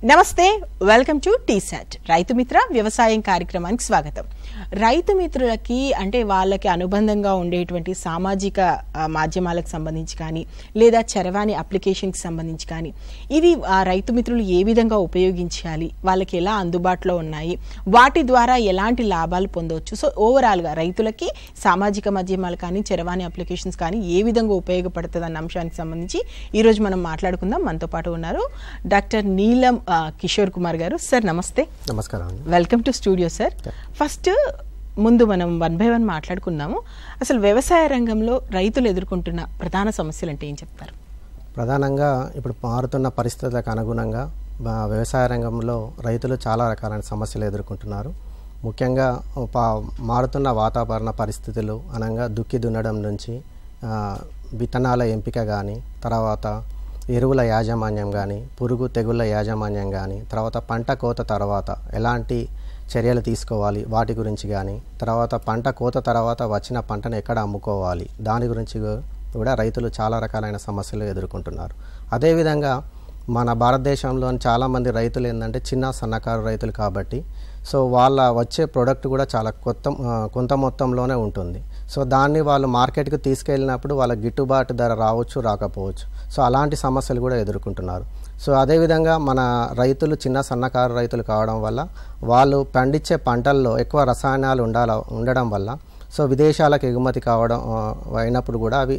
నమస్తే welcome to T-SAT Rythu Mitra వ్యవసాయం కార్యక్రమానికి స్వాగతం. రైతు మిత్రులకి అంటే వాళ్ళకి అనుబంధంగా ఉండేటువంటి సామాజిక మాధ్యమాలకు సంబంధించి కానీ లేదా చరవాణి అప్లికేషన్కి సంబంధించి కానీ ఇవి ఆ రైతు మిత్రులు ఏ విధంగా ఉపయోగించాలి, వాళ్ళకి ఎలా అందుబాటులో ఉన్నాయి, వాటి ద్వారా ఎలాంటి లాభాలు పొందవచ్చు. సో ఓవరాల్గా రైతులకి సామాజిక మాధ్యమాలు కానీ చరవాణి అప్లికేషన్స్ కానీ ఏ విధంగా ఉపయోగపడుతుంది అన్న అంశానికి సంబంధించి ఈరోజు మనం మాట్లాడుకుందాం. మనతో పాటు ఉన్నారు డాక్టర్ నీలం కిషోర్ కుమార్ గారు. సార్ నమస్తే. నమస్కారం. Welcome to studio sir. First ముందు మనం 1 by 1 మాట్లాడుకున్నాము. అసలు వ్యవసాయ రంగంలో రైతులు ఎదుర్కొంటున్న ప్రధాన సమస్యలు అంటే ఏం చెప్తారు? ప్రధానంగా ఇప్పుడు మారుతున్న పరిస్థితులకు అనుగుణంగా వ్యవసాయ రంగంలో రైతులు చాలా రకాలైన సమస్యలు ఎదుర్కొంటున్నారు. ముఖ్యంగా మారుతున్న వాతావరణ పరిస్థితులు అనగా దుక్కి దున్నడం నుంచి విత్తనాల ఎంపిక కానీ, తర్వాత ఎరువుల యాజమాన్యం కానీ, పురుగు తెగుళ్ళ యాజమాన్యం కానీ, తర్వాత పంట కోత తర్వాత ఎలాంటి చర్యలు తీసుకోవాలి వాటి గురించి కానీ, తర్వాత పంట కోత తర్వాత వచ్చిన పంటను ఎక్కడ అమ్ముకోవాలి దాని గురించి కూడా రైతులు చాలా రకాలైన సమస్యలు ఎదుర్కొంటున్నారు. అదేవిధంగా మన భారతదేశంలోని చాలామంది రైతులు ఏంటంటే చిన్న సన్నకారు రైతులు కాబట్టి సో వాళ్ళ వచ్చే ప్రోడక్ట్ కూడా చాలా కొంత మొత్తంలోనే ఉంటుంది. సో దాన్ని వాళ్ళు మార్కెట్కి తీసుకెళ్ళినప్పుడు వాళ్ళ గిట్టుబాటు ధర రావచ్చు, రాకపోవచ్చు. సో అలాంటి సమస్యలు కూడా ఎదుర్కొంటున్నారు. సో అదేవిధంగా మన రైతులు చిన్న సన్నకారు రైతులు కావడం వల్ల వాళ్ళు పండించే పంటల్లో ఎక్కువ రసాయనాలు ఉండడం వల్ల సో విదేశాలకు ఎగుమతి కావడం అయినప్పుడు కూడా అవి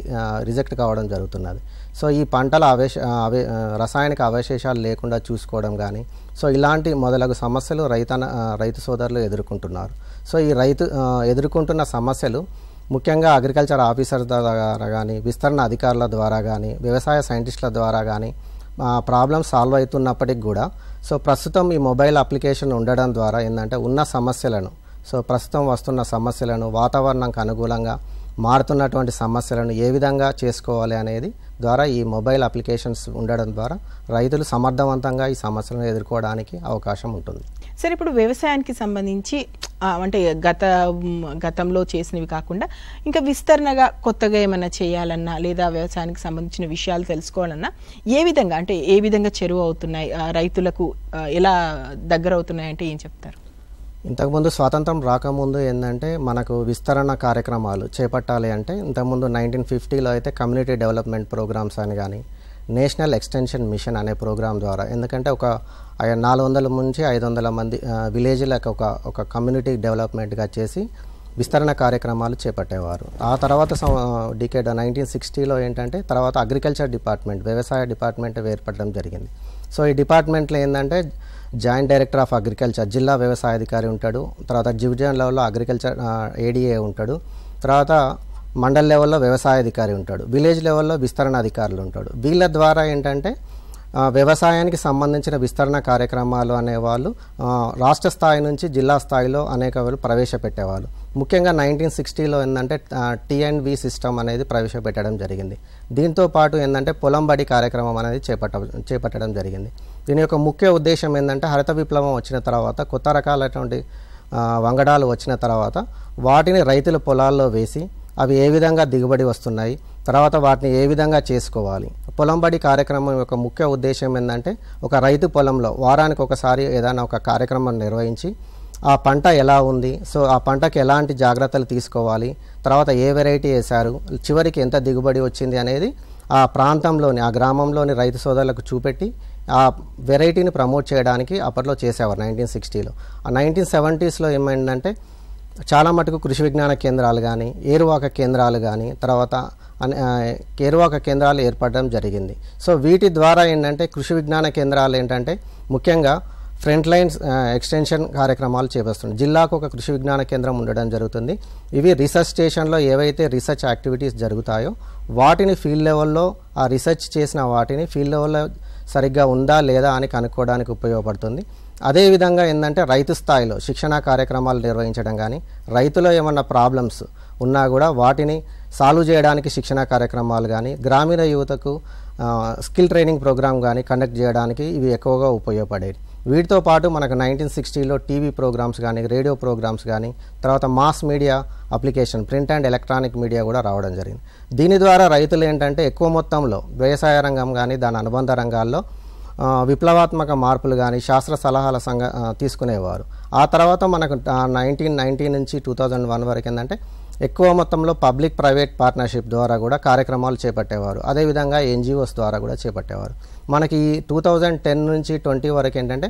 రిజెక్ట్ కావడం జరుగుతున్నది. సో ఈ పంటల రసాయనిక అవశేషాలు లేకుండా చూసుకోవడం కానీ సో ఇలాంటి మొదలగు సమస్యలు రైతు సోదరులు ఎదుర్కొంటున్నారు. సో ఈ ఎదుర్కొంటున్న సమస్యలు ముఖ్యంగా అగ్రికల్చర్ ఆఫీసర్ ద్వారా కానీ, విస్తరణ అధికారుల ద్వారా కానీ, వ్యవసాయ సైంటిస్టుల ద్వారా కానీ ప్రాబ్లమ్ సాల్వ్ అవుతున్నప్పటికి కూడా సో ప్రస్తుతం ఈ మొబైల్ అప్లికేషన్ ఉండడం ద్వారా ఏంటంటే ఉన్న సమస్యలను సో ప్రస్తుతం వస్తున్న సమస్యలను వాతావరణానికి అనుకూలంగా మారుతున్నటువంటి సమస్యలను ఏ విధంగా చేసుకోవాలి అనేది ద్వారా ఈ మొబైల్ అప్లికేషన్స్ ఉండడం ద్వారా రైతులు సమర్థవంతంగా ఈ సమస్యలను ఎదుర్కోవడానికి అవకాశం ఉంటుంది. సరే, ఇప్పుడు వ్యవసాయానికి సంబంధించి అంటే గతంలో చేసినవి కాకుండా ఇంకా విస్తరణగా కొత్తగా ఏమైనా చేయాలన్నా లేదా వ్యవసాయానికి సంబంధించిన విషయాలు తెలుసుకోవాలన్నా ఏ విధంగా చెరువు అవుతున్నాయి, రైతులకు ఎలా దగ్గర అవుతున్నాయి అంటే ఏం చెప్తారు? ఇంతకుముందు స్వాతంత్రం రాకముందు ఏంటంటే మనకు విస్తరణ కార్యక్రమాలు చేపట్టాలి అంటే ఇంతకుముందు 1950లో అయితే కమ్యూనిటీ డెవలప్మెంట్ ప్రోగ్రామ్స్ అని కానీ, నేషనల్ ఎక్స్టెన్షన్ మిషన్ అనే ప్రోగ్రాం ద్వారా ఎందుకంటే ఒక 400 నుంచి 500 మంది విలేజ్లకు ఒక కమ్యూనిటీ డెవలప్మెంట్గా చేసి విస్తరణ కార్యక్రమాలు చేపట్టేవారు. ఆ తర్వాత డికేడ్ 1960లో ఏంటంటే తర్వాత అగ్రికల్చర్ డిపార్ట్మెంట్, వ్యవసాయ డిపార్ట్మెంట్ ఏర్పడడం జరిగింది. సో ఈ డిపార్ట్మెంట్లో ఏంటంటే జాయింట్ డైరెక్టర్ ఆఫ్ అగ్రికల్చర్ జిల్లా వ్యవసాయ అధికారి ఉంటాడు, తర్వాత డివిజన్ లెవెల్లో అగ్రికల్చర్ ఏడీఏ ఉంటాడు, తర్వాత మండల్ లెవెల్లో వ్యవసాయ అధికారి ఉంటాడు, విలేజ్ లెవెల్లో విస్తరణ అధికారులు ఉంటాడు. వీళ్ళ ద్వారా ఏంటంటే వ్యవసాయానికి సంబంధించిన విస్తరణ కార్యక్రమాలు అనేవాళ్ళు రాష్ట్ర స్థాయి నుంచి జిల్లా స్థాయిలో అనేక ప్రవేశపెట్టేవాళ్ళు. ముఖ్యంగా 1960లో ఏంటంటే TNV సిస్టమ్ అనేది ప్రవేశపెట్టడం జరిగింది. దీంతో పాటు ఏంటంటే పొలం బడి కార్యక్రమం అనేది చేపట్టడం జరిగింది. దీని యొక్క ముఖ్య ఉద్దేశం ఏంటంటే హరిత విప్లవం వచ్చిన తర్వాత కొత్త రకాలైనటువంటి వంగడాలు వచ్చిన తర్వాత వాటిని రైతుల పొలాల్లో వేసి అవి ఏ విధంగా దిగుబడి వస్తున్నాయి, తర్వాత వాటిని ఏ విధంగా చేసుకోవాలి. పొలం బడి కార్యక్రమం యొక్క ముఖ్య ఉద్దేశం ఏంటంటే ఒక రైతు పొలంలో వారానికి ఒకసారి ఏదైనా ఒక కార్యక్రమం నిర్వహించి ఆ పంట ఎలా ఉంది, సో ఆ పంటకి ఎలాంటి జాగ్రత్తలు తీసుకోవాలి, తర్వాత ఏ వెరైటీ వేశారు, చివరికి ఎంత దిగుబడి వచ్చింది అనేది ఆ ప్రాంతంలోని ఆ గ్రామంలోని రైతు సోదరులకు చూపెట్టి ఆ వెరైటీని ప్రమోట్ చేయడానికి అప్పట్లో చేసేవారు 1960లో. ఆ 1970స్లో ఏమైందంటే చాలా మటుకు కృషి విజ్ఞాన కేంద్రాలు కానీ, ఏరువాక కేంద్రాలు కానీ, తర్వాత ఏరువాక కేంద్రాలు ఏర్పడడం జరిగింది. సో వీటి ద్వారా ఏంటంటే కృషి విజ్ఞాన కేంద్రాలు ఏంటంటే ముఖ్యంగా ఫ్రంట్ లైన్స్ ఎక్స్టెన్షన్ కార్యక్రమాలు చేపడుతుంది. జిల్లాకు ఒక కృషి విజ్ఞాన కేంద్రం ఉండడం జరుగుతుంది. ఇవి రీసెర్చ్ స్టేషన్లో ఏవైతే రీసెర్చ్ యాక్టివిటీస్ జరుగుతాయో వాటిని ఫీల్డ్ లెవెల్లో ఆ రీసెర్చ్ చేసిన వాటిని ఫీల్డ్ లెవెల్లో సరిగ్గా ఉందా లేదా అని కనుక్కోవడానికి ఉపయోగపడుతుంది. అదేవిధంగా ఏంటంటే రైతు స్థాయిలో శిక్షణా కార్యక్రమాలు నిర్వహించడం కానీ, రైతులో ఏమన్నా ప్రాబ్లమ్స్ ఉన్నా కూడా వాటిని సాల్వ్ చేయడానికి శిక్షణా కార్యక్రమాలు కానీ, గ్రామీణ యువతకు స్కిల్ ట్రైనింగ్ ప్రోగ్రామ్ కానీ కండక్ట్ చేయడానికి ఇవి ఎక్కువగా ఉపయోగపడేవి. వీటితో పాటు మనకు 1960లో టీవీ ప్రోగ్రామ్స్ కానీ, రేడియో ప్రోగ్రామ్స్ కానీ, తర్వాత mass media application print and electronic media కూడా రావడం జరిగింది. దీని ద్వారా రైతులు ఏంటంటే ఎక్కువ మొత్తంలో వ్యవసాయ రంగం కానీ దాని అనుబంధ రంగాల్లో విప్లవాత్మక మార్పులు కానీ శాస్త్ర సలహాల తీసుకునేవారు. ఆ తర్వాత మనకు 1990 నుంచి 2001 వరకు ఏంటంటే ఎక్కువ మొత్తంలో పబ్లిక్ ప్రైవేట్ పార్ట్నర్షిప్ ద్వారా కూడా కార్యక్రమాలు చేపట్టేవారు. అదేవిధంగా ఎన్జిఓస్ ద్వారా కూడా చేపట్టేవారు. మనకి 2010 నుంచి 20 వరకు ఏంటంటే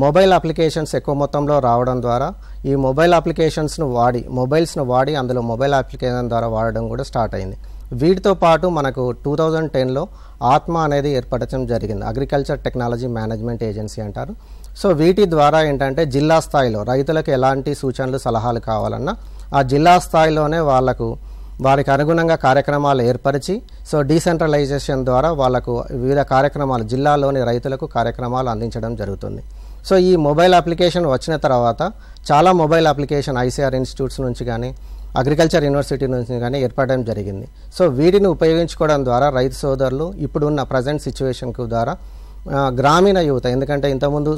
మొబైల్ అప్లికేషన్స్ ఎక్కువ మొత్తంలో రావడం ద్వారా ఈ మొబైల్ అప్లికేషన్స్ను వాడి అందులో మొబైల్ అప్లికేషన్ ద్వారా వాడడం కూడా స్టార్ట్ అయింది. వీటితో పాటు మనకు 2010లో ఆత్మ అనేది ఏర్పడటం జరిగింది. అగ్రికల్చర్ టెక్నాలజీ మేనేజ్మెంట్ ఏజెన్సీ అంటారు. సో వీటి ద్వారా ఏంటంటే జిల్లా స్థాయిలో రైతులకు ఎలాంటి సూచనలు సలహాలు కావాలన్నా ఆ జిల్లా స్థాయిలోనే వారికి అనుగుణంగా కార్యక్రమాలు ఏర్పరిచి సో డీసెంట్రలైజేషన్ ద్వారా వాళ్ళకు వివిధ కార్యక్రమాలు జిల్లాలోని రైతులకు కార్యక్రమాలు అందించడం జరుగుతుంది. సో ఈ మొబైల్ అప్లికేషన్ వచ్చిన తర్వాత చాలా మొబైల్ అప్లికేషన్ ఐసీఆర్ ఇన్స్టిట్యూట్స్ నుంచి కానీ అగ్రికల్చర్ యూనివర్సిటీ నుంచి కానీ ఏర్పడడం జరిగింది. సో వీటిని ఉపయోగించుకోవడం ద్వారా రైతు సోదరులు ఇప్పుడున్న ప్రజెంట్ సిచ్యువేషన్కు ద్వారా గ్రామీణ యువత, ఎందుకంటే ఇంతకుముందు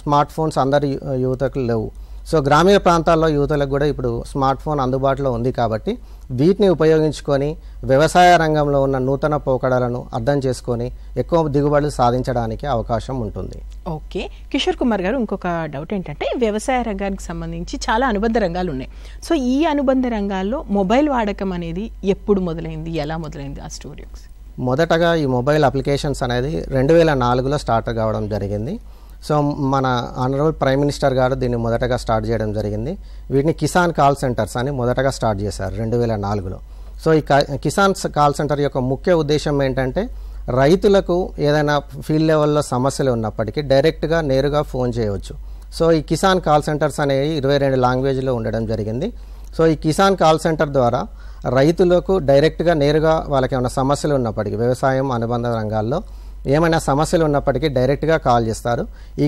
స్మార్ట్ ఫోన్స్ అందరి యువతకు లేవు. సో గ్రామీణ ప్రాంతాల్లో యువతలకు కూడా ఇప్పుడు స్మార్ట్ ఫోన్ అందుబాటులో ఉంది కాబట్టి వీటిని ఉపయోగించుకొని వ్యవసాయ రంగంలో ఉన్న నూతన పోకడలను అర్థం చేసుకొని ఎక్కువ దిగుబడులు సాధించడానికి అవకాశం ఉంటుంది. ఓకే కిషోర్ కుమార్ గారు, ఇంకొక డౌట్ ఏంటంటే వ్యవసాయ రంగానికి సంబంధించి చాలా అనుబంధ రంగాలు ఉన్నాయి. సో ఈ అనుబంధ రంగాల్లో మొబైల్ వాడకం అనేది ఎప్పుడు మొదలైంది, ఎలా మొదలైంది ఆ స్టోరీ? మొదటగా ఈ మొబైల్ అప్లికేషన్స్ అనేది 2004లో స్టార్ట్ కావడం జరిగింది. సో మన ఆనరబుల్ ప్రైమ్ మినిస్టర్ గారు దీన్ని మొదటగా స్టార్ట్ చేయడం జరిగింది. వీటిని కిసాన్ కాల్ సెంటర్స్ అని మొదటగా స్టార్ట్ చేశారు 2004లో. సో ఈ కిసాన్ కాల్ సెంటర్ యొక్క ముఖ్య ఉద్దేశం ఏంటంటే రైతులకు ఏదైనా ఫీల్డ్ లెవెల్లో సమస్యలు ఉన్నప్పటికీ డైరెక్ట్గా నేరుగా ఫోన్ చేయవచ్చు. సో ఈ కిసాన్ కాల్ సెంటర్స్ అనేవి 22 లాంగ్వేజ్లో ఉండడం జరిగింది. సో ఈ కిసాన్ కాల్ సెంటర్ ద్వారా రైతులకు డైరెక్ట్గా నేరుగా వాళ్ళకి ఏమైనా సమస్యలు ఉన్నప్పటికీ వ్యవసాయం అనుబంధ రంగాల్లో ఏమైనా సమస్యలు ఉన్నప్పటికీ డైరెక్ట్గా కాల్ చేస్తారు. ఈ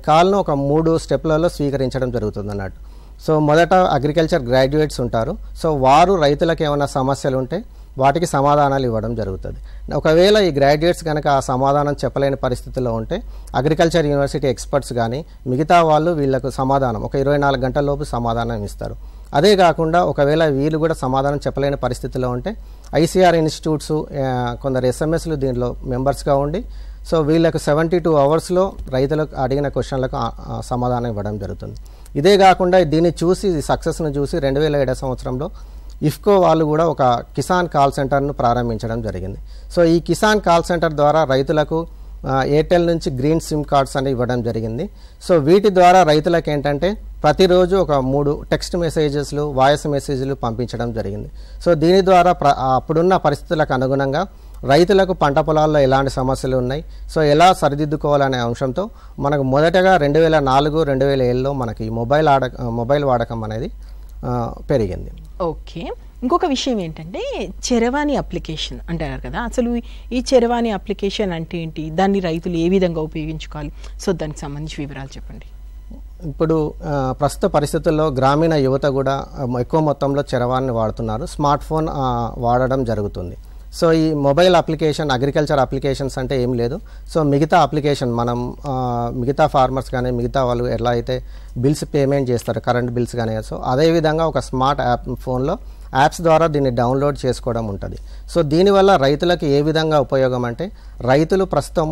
కాల్ను ఒక 3 స్టెప్లలో స్వీకరించడం జరుగుతుంది అన్నట్టు. సో మొదట అగ్రికల్చర్ గ్రాడ్యుయేట్స్ ఉంటారు. సో వారు రైతులకు ఏమైనా సమస్యలు ఉంటే వాటికి సమాధానాలు ఇవ్వడం జరుగుతుంది. ఒకవేళ ఈ గ్రాడ్యుయేట్స్ కనుక ఆ సమాధానం చెప్పలేని పరిస్థితిలో ఉంటే అగ్రికల్చర్ యూనివర్సిటీ ఎక్స్పర్ట్స్ కానీ మిగతా వాళ్ళు వీళ్ళకు సమాధానం ఒక 24 గంటల లోపు సమాధానం ఇస్తారు. అదే కాకుండా ఒకవేళ వీళ్ళు కూడా సమాధానం చెప్పలేని పరిస్థితిలో ఉంటే ఐసీఆర్ ఇన్స్టిట్యూట్స్ కొందరు ఎస్ఎంఎస్లు దీనిలో మెంబర్స్గా ఉండి సో వీళ్ళకు 72 అవర్స్లో రైతులకు అడిగిన క్వశ్చన్లకు సమాధానం ఇవ్వడం జరుగుతుంది. ఇదే కాకుండా దీన్ని చూసి సక్సెస్ను చూసి 2007 సంవత్సరంలో ఇఫ్కో వాళ్ళు కూడా ఒక కిసాన్ కాల్ సెంటర్ను ప్రారంభించడం జరిగింది. సో ఈ కిసాన్ కాల్ సెంటర్ ద్వారా రైతులకు ఎయిర్టెల్ నుంచి గ్రీన్ సిమ్ కార్డ్స్ అని ఇవ్వడం జరిగింది. సో వీటి ద్వారా రైతులకు ఏంటంటే ప్రతిరోజు ఒక 3 టెక్స్ట్ మెసేజెస్లు వాయిస్ మెసేజ్లు పంపించడం జరిగింది. సో దీని ద్వారా అప్పుడున్న పరిస్థితులకు అనుగుణంగా రైతులకు పంట పొలాల్లో ఎలాంటి సమస్యలు ఉన్నాయి, సో ఎలా సరిదిద్దుకోవాలనే అంశంతో మనకు మొదటగా 2004, 2007లో మనకి మొబైల్ వాడకం అనేది పెరిగింది. ఓకే, ఇంకొక విషయం ఏంటంటే చరవాణి అప్లికేషన్ అంటారు కదా, అసలు ఈ చరవాణి అప్లికేషన్ అంటే ఏంటి, దాన్ని రైతులు ఏ విధంగా ఉపయోగించుకోవాలి, సో దానికి సంబంధించి వివరాలు చెప్పండి. ఇప్పుడు ప్రస్తుత పరిస్థితుల్లో గ్రామీణ యువత కూడా ఎక్కువ మొత్తంలో చరవాణిని వాడుతున్నారు, స్మార్ట్ ఫోన్ వాడడం జరుగుతుంది. సో ఈ మొబైల్ అప్లికేషన్ అగ్రికల్చర్ అప్లికేషన్స్ అంటే ఏం లేదు. సో మిగతా అప్లికేషన్ మనం మిగతా ఫార్మర్స్ కానీ మిగతా వాళ్ళు ఎలా అయితే బిల్స్ పేమెంట్ చేస్తారు కరెంట్ బిల్స్ కానీ, సో అదేవిధంగా ఒక స్మార్ట్ యాప్ ఫోన్లో యాప్స్ ద్వారా దీన్ని డౌన్లోడ్ చేసుకోవడం ఉంటుంది. సో దీనివల్ల రైతులకు ఏ విధంగా ఉపయోగం అంటే రైతులు ప్రస్తుతం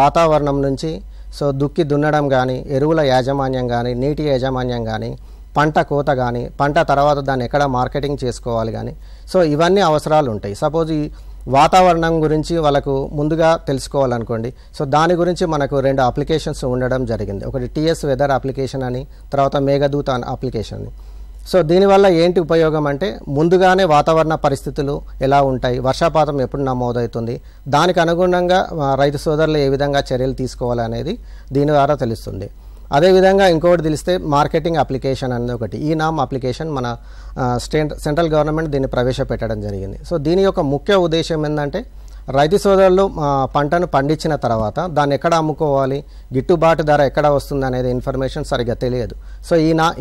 వాతావరణం నుంచి సో దుక్కి దున్నడం కానీ, ఎరువుల యాజమాన్యం కానీ, నీటి యాజమాన్యం కానీ, పంట కోత కానీ, పంట తర్వాత దాన్ని ఎక్కడ మార్కెటింగ్ చేసుకోవాలి కానీ, సో ఇవన్నీ అవసరాలు ఉంటాయి. సపోజ్ ఈ వాతావరణం గురించి వాళ్ళకు ముందుగా తెలుసుకోవాలనుకోండి, సో దాని గురించి మనకు 2 అప్లికేషన్స్ ఉండడం జరిగింది. ఒకటి టీఎస్ వెదర్ అప్లికేషన్ అని, తర్వాత మేఘదూత అప్లికేషన్. సో దీనివల్ల ఏంటి ఉపయోగం అంటే ముందుగానే వాతావరణ పరిస్థితులు ఎలా ఉంటాయి, వర్షపాతం ఎప్పుడు నమోదవుతుంది, దానికి అనుగుణంగా రైతు సోదరులు ఏ విధంగా చర్యలు తీసుకోవాలనేది దీని ద్వారా తెలుస్తుంది. అదేవిధంగా ఇంకొకటి తెలిస్తే మార్కెటింగ్ అప్లికేషన్ అనేది ఒకటి, ఈ నామ్ అప్లికేషన్ మన సెంట్రల్ గవర్నమెంట్ దీన్ని ప్రవేశపెట్టడం జరిగింది. సో దీని యొక్క ముఖ్య ఉద్దేశం ఏంటంటే రైతు సోదరులు పంటను పండించిన తర్వాత దాన్ని ఎక్కడ అమ్ముకోవాలి, గిట్టుబాటు ధర ఎక్కడ వస్తుంది అనేది ఇన్ఫర్మేషన్ సరిగ్గా తెలియదు. సో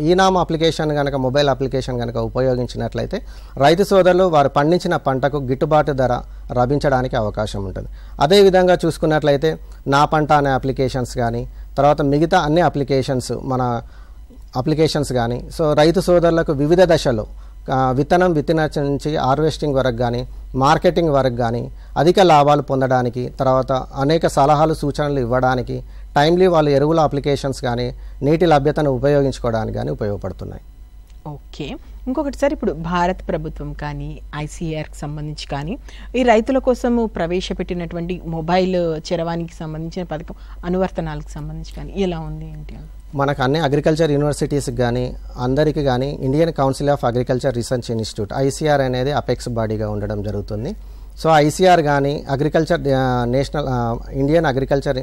ఈ నామ్ అప్లికేషన్ కనుక మొబైల్ అప్లికేషన్ కనుక ఉపయోగించినట్లయితే రైతు సోదరులు వారు పండించిన పంటకు గిట్టుబాటు ధర లభించడానికి అవకాశం ఉంటుంది. అదేవిధంగా చూసుకున్నట్లయితే నా పంట అనే అప్లికేషన్స్ కానీ, తర్వాత మిగతా అన్ని అప్లికేషన్స్ కానీ, సో రైతు సోదరులకు వివిధ దశలో విత్తనం విత్తన నుంచి హార్వెస్టింగ్ వరకు కానీ మార్కెటింగ్ వరకు కానీ అధిక లాభాలు పొందడానికి, తర్వాత అనేక సలహాలు సూచనలు ఇవ్వడానికి, టైమ్లీ వాళ్ళు ఎరువుల అప్లికేషన్స్ కానీ నీటి లభ్యతను ఉపయోగించుకోవడానికి కానీ ఉపయోగపడుతున్నాయి. ఓకే, ఇంకొకటి సార్, ఇప్పుడు భారత ప్రభుత్వం కానీ ఐసీఆర్కి సంబంధించి కానీ ఈ రైతుల కోసము ప్రవేశపెట్టినటువంటి మొబైల్ చరవాణికి సంబంధించిన పథకం అనువర్తనాలకు సంబంధించి కానీ ఎలా ఉంది ఏంటి? మనకు అన్ని అగ్రికల్చర్ యూనివర్సిటీస్కి కానీ అందరికీ కానీ Indian council of agriculture research institute ICR అనేది అపెక్స్ బాడీగా ఉండడం జరుగుతుంది. సో ఐసీఆర్ కానీ అగ్రికల్చర్ నేషనల్ ఇండియన్ అగ్రికల్చర్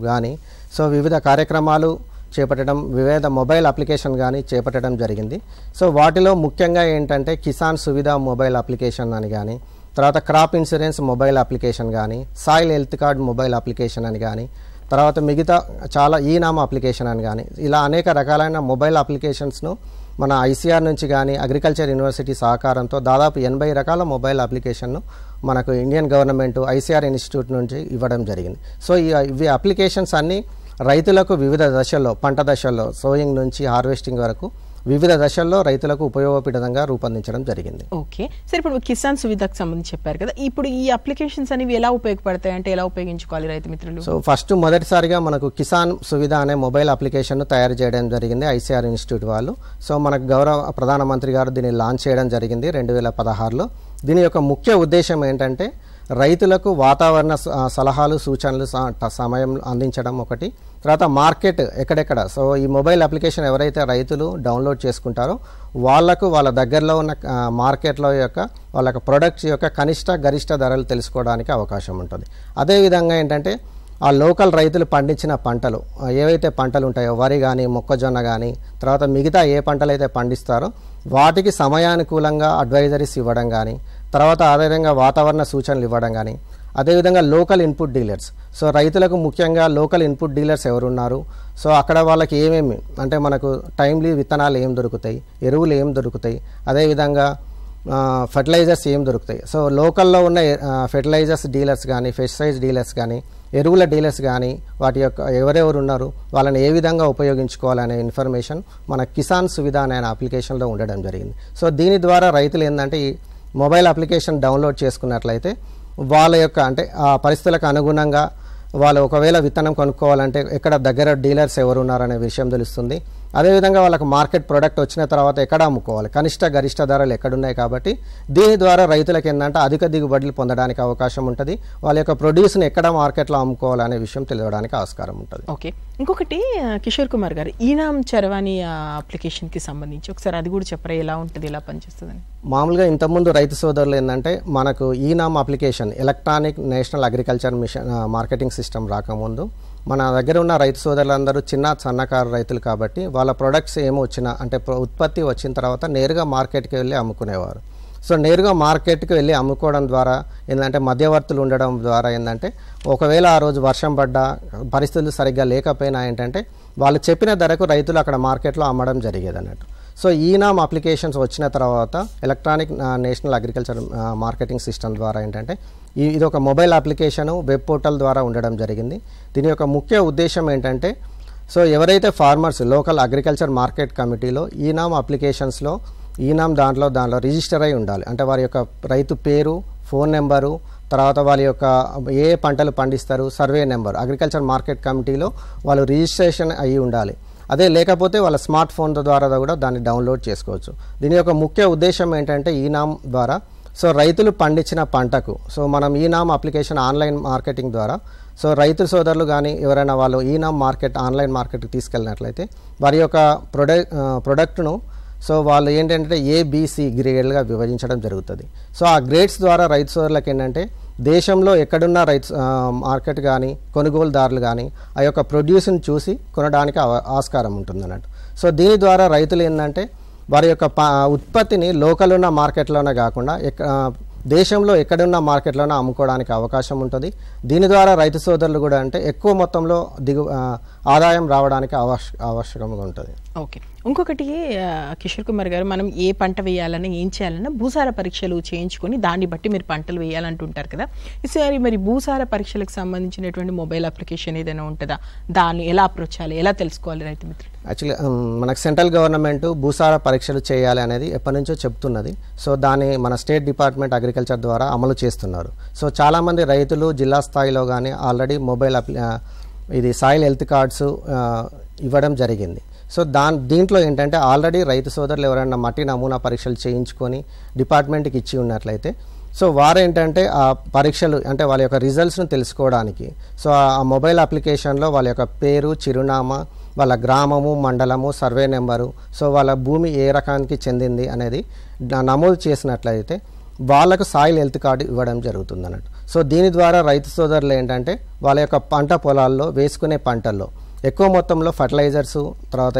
కానీ సో వివిధ కార్యక్రమాలు చేపట్టడం, వివిధ మొబైల్ అప్లికేషన్ కానీ చేపట్టడం జరిగింది. సో వాటిలో ముఖ్యంగా ఏంటంటే కిసాన్ సువిధ మొబైల్ అప్లికేషన్ అని కానీ, తర్వాత క్రాప్ ఇన్సూరెన్స్ మొబైల్ అప్లికేషన్ కానీ, soil health card mobile application అని కానీ, తర్వాత మిగతా చాలా ఈనామ్ అప్లికేషన్ అని కానీ, ఇలా అనేక రకాలైన మొబైల్ అప్లికేషన్స్ను మన ఐసీఆర్ నుంచి కానీ అగ్రికల్చర్ యూనివర్సిటీ సహకారంతో దాదాపు 80 రకాల మొబైల్ అప్లికేషన్ను మనకు ఇండియన్ గవర్నమెంట్ ఐసీఆర్ ఇన్స్టిట్యూట్ నుంచి ఇవ్వడం జరిగింది. సో ఇవి అప్లికేషన్స్ అన్నీ రైతులకు వివిధ దశల్లో, పంట దశల్లో, సోయింగ్ నుంచి హార్వెస్టింగ్ వరకు వివిధ దశల్లో రైతులకు ఉపయోగపడంగా రూపొందించడం జరిగింది. ఓకే సార్, ఇప్పుడు కిసాన్ సువిధకు సంబంధించి చెప్పారు కదా, ఇప్పుడు ఈ అప్లికేషన్స్ అనేవి ఎలా ఉపయోగపడతాయి అంటే ఎలా ఉపయోగించుకోవాలి రైతు మిత్రులు? సో ఫస్ట్ మొదటిసారిగా మనకు కిసాన్ సువిధ అనే మొబైల్ అప్లికేషన్ను తయారు చేయడం జరిగింది ఐసీఆర్ ఇన్స్టిట్యూట్ వాళ్ళు. సో మనకు గౌరవ ప్రధానమంత్రి గారు దీన్ని లాంచ్ చేయడం జరిగింది 2016లో. దీని యొక్క ముఖ్య ఉద్దేశం ఏంటంటే రైతులకు వాతావరణ సలహాలు సూచనలు సమయం అందించడం ఒకటి, తర్వాత మార్కెట్ ఎక్కడెక్కడ. సో ఈ మొబైల్ అప్లికేషన్ ఎవరైతే రైతులు డౌన్లోడ్ చేసుకుంటారో వాళ్లకు వాళ్ళ దగ్గరలో ఉన్న మార్కెట్లో యొక్క వాళ్ళ ప్రొడక్ట్స్ యొక్క కనిష్ట గరిష్ట ధరలు తెలుసుకోవడానికి అవకాశం ఉంటుంది. అదేవిధంగా ఏంటంటే ఆ లోకల్ రైతులు పండించిన పంటలు ఏవైతే పంటలు ఉంటాయో వరి కానీ మొక్కజొన్న కానీ తర్వాత మిగతా ఏ పంటలు అయితే పండిస్తారో వాటికి సమయానుకూలంగా అడ్వైజరీస్ ఇవ్వడం కానీ, తర్వాత అదేవిధంగా వాతావరణ సూచనలు ఇవ్వడం కానీ, అదేవిధంగా లోకల్ ఇన్పుట్ డీలర్స్. సో రైతులకు ముఖ్యంగా లోకల్ ఇన్పుట్ డీలర్స్ ఎవరున్నారు, సో అక్కడ వాళ్ళకి ఏమేమి అంటే మనకు టైమ్లీ విత్తనాలు ఏం దొరుకుతాయి, ఎరువులు ఏం దొరుకుతాయి, అదేవిధంగా ఫెర్టిలైజర్స్ ఏం దొరుకుతాయి. సో లోకల్లో ఉన్న ఫెర్టిలైజర్స్ డీలర్స్ కానీ, పెస్టిసైడ్స్ డీలర్స్ కానీ, ఎరువుల డీలర్స్ కానీ వాటి యొక్క ఎవరెవరు ఉన్నారు వాళ్ళని ఏ విధంగా ఉపయోగించుకోవాలనే ఇన్ఫర్మేషన్ మన కిసాన్ సువిధ అనే అప్లికేషన్లో ఉండడం జరిగింది. సో దీని ద్వారా రైతులు ఏంటంటే ఈ మొబైల్ అప్లికేషన్ డౌన్లోడ్ చేసుకున్నట్లయితే వాళ్ళ యొక్క అంటే ఆ పరిస్థితులకు అనుగుణంగా వాళ్ళు ఒకవేళ విత్తనం కొనుక్కోవాలంటే ఎక్కడ దగ్గర డీలర్స్ ఎవరు ఉన్నారనే విషయం తెలుస్తుంది. అదేవిధంగా వాళ్ళకి మార్కెట్ ప్రోడక్ట్ వచ్చిన తర్వాత ఎక్కడ అమ్ముకోవాలి, కనిష్ట గరిష్ట ధరలు ఎక్కడున్నాయి. కాబట్టి దీని ద్వారా రైతులకు ఏంటంటే అధిక దిగుబడులు పొందడానికి అవకాశం ఉంటుంది, వాళ్ళ యొక్క ప్రొడ్యూస్ని ఎక్కడ మార్కెట్లో అమ్ముకోవాలనే విషయం తెలియడానికి ఆస్కారం ఉంటుంది. ఓకే, ఇంకొకటి కిషోర్ కుమార్ గారు, ఈనామ్ చరవాణి అప్లికేషన్కి సంబంధించి ఒకసారి అది కూడా చెప్పరా, ఎలా ఉంటుంది, ఎలా పనిచేస్తుందని? మామూలుగా ఇంతకుముందు రైతు సోదరులు ఏంటంటే మనకు eNAM application electronic national agriculture mission marketing system రాకముందు మన దగ్గర ఉన్న రైతు సోదరులందరూ చిన్న సన్నకారు రైతులు కాబట్టి వాళ్ళ ప్రొడక్ట్స్ ఏమో వచ్చినా అంటే ఉత్పత్తి వచ్చిన తర్వాత నేరుగా మార్కెట్కి వెళ్ళి అమ్ముకునేవారు. సో నేరుగా మార్కెట్కి వెళ్ళి అమ్ముకోవడం ద్వారా ఏంటంటే మధ్యవర్తులు ఉండడం ద్వారా ఏంటంటే ఒకవేళ ఆ రోజు వర్షం పడ్డా పరిస్థితులు సరిగ్గా లేకపోయినా ఏంటంటే వాళ్ళు చెప్పిన ధరకు రైతులు అక్కడ మార్కెట్లో అమ్మడం జరిగేది అన్నట్టు. సో ఈనామ్ అప్లికేషన్స్ వచ్చిన తర్వాత electronic national agriculture marketing system ద్వారా ఏంటంటే ఇది ఒక మొబైల్ అప్లికేషను వెబ్ పోర్టల్ ద్వారా ఉండడం జరిగింది. దీని యొక్క ముఖ్య ఉద్దేశం ఏంటంటే సో ఎవరైతే ఫార్మర్స్ లోకల్ అగ్రికల్చర్ మార్కెట్ కమిటీలో ఈనామ్ అప్లికేషన్స్లో ఈనామ్ దాంట్లో రిజిస్టర్ అయి ఉండాలి. అంటే వారి యొక్క రైతు పేరు, ఫోన్ నెంబరు, తర్వాత వాళ్ళ యొక్క ఏ పంటలు పండిస్తారు, సర్వే నెంబర్ అగ్రికల్చర్ మార్కెట్ కమిటీలో వాళ్ళు రిజిస్ట్రేషన్ అయ్యి ఉండాలి. అదే లేకపోతే వాళ్ళ స్మార్ట్ ఫోన్ ద్వారా కూడా దాన్ని డౌన్లోడ్ చేసుకోవచ్చు. దీని యొక్క ముఖ్య ఉద్దేశం ఏంటంటే ఈనామ్ ద్వారా సో రైతులు పండించిన పంటకు సో మనం ఈనామ్ అప్లికేషన్ ఆన్లైన్ మార్కెటింగ్ ద్వారా సో రైతు సోదరులు కానీ ఎవరైనా వాళ్ళు ఈనామ్ మార్కెట్ ఆన్లైన్ మార్కెట్కి తీసుకెళ్ళినట్లయితే వారి యొక్క ప్రొడక్ట్ను సో వాళ్ళు ఏంటంటే ఏబిసి గ్రేడ్లుగా విభజించడం జరుగుతుంది. సో ఆ గ్రేడ్స్ ద్వారా రైతు సోదరులకు ఏంటంటే దేశంలో ఎక్కడున్న రైతు మార్కెట్ కానీ కొనుగోలుదారులు కానీ ఆ యొక్క ప్రొడ్యూస్ని చూసి కొనడానికి ఆస్కారం ఉంటుంది అన్నట్టు. సో దీని ద్వారా రైతులు ఏంటంటే వారి యొక్క ఉత్పత్తిని లోకల్ ఉన్న మార్కెట్లోనే కాకుండా దేశంలో ఎక్కడున్న మార్కెట్లోనే అమ్ముకోవడానికి అవకాశం ఉంటుంది. దీని ద్వారా రైతు సోదరులు కూడా అంటే ఎక్కువ మొత్తంలో ఆదాయం రావడానికి ఆవశ్యకంగా ఉంటుంది. ఓకే, ఇంకొకటి కిషోర్ కుమార్ గారు, మనం ఏ పంట వేయాలన్నా ఏం చేయాలన్నా భూసార పరీక్షలు చేయించుకొని దాన్ని బట్టి మీరు పంటలు వేయాలంటుంటారు కదా. ఈసారి మరి భూసార పరీక్షలకు సంబంధించినటువంటి మొబైల్ అప్లికేషన్ ఏదైనా ఉంటుందా? దాన్ని ఎలా అప్రోచ్ చేయాలి, ఎలా తెలుసుకోవాలి రైతు మిత్రులు? యాక్చువల్లీ మనకు సెంట్రల్ గవర్నమెంట్ భూసార పరీక్షలు చేయాలి అనేది ఎప్పటి నుంచో చెప్తున్నది. సో దాన్ని మన స్టేట్ డిపార్ట్మెంట్ అగ్రికల్చర్ ద్వారా అమలు చేస్తున్నారు. సో చాలామంది రైతులు జిల్లా స్థాయిలో కానీ ఆల్రెడీ మొబైల్ ఇది సాయిల్ హెల్త్ కార్డ్స్ ఇవ్వడం జరిగింది. సో దీంట్లో ఏంటంటే ఆల్రెడీ రైతు సోదరులు ఎవరైనా మట్టి నమూనా పరీక్షలు చేయించుకొని డిపార్ట్మెంట్కి ఇచ్చి ఉన్నట్లయితే సో వారేంటంటే ఆ పరీక్షలు అంటే వాళ్ళ యొక్క రిజల్ట్స్ను తెలుసుకోవడానికి సో ఆ మొబైల్ అప్లికేషన్లో వాళ్ళ యొక్క పేరు, చిరునామా, వాళ్ళ గ్రామము, మండలము, సర్వే నెంబరు, సో వాళ్ళ భూమి ఏ రకానికి చెందింది అనేది నమోదు చేసినట్లయితే వాళ్ళకు సాయిల్ హెల్త్ కార్డు ఇవ్వడం జరుగుతుంది అన్నట్టు. సో దీని ద్వారా రైతు సోదరులు ఏంటంటే వాళ్ళ యొక్క పంట పొలాల్లో వేసుకునే పంటల్లో ఎక్కువ మొత్తంలో ఫర్టిలైజర్స్ తర్వాత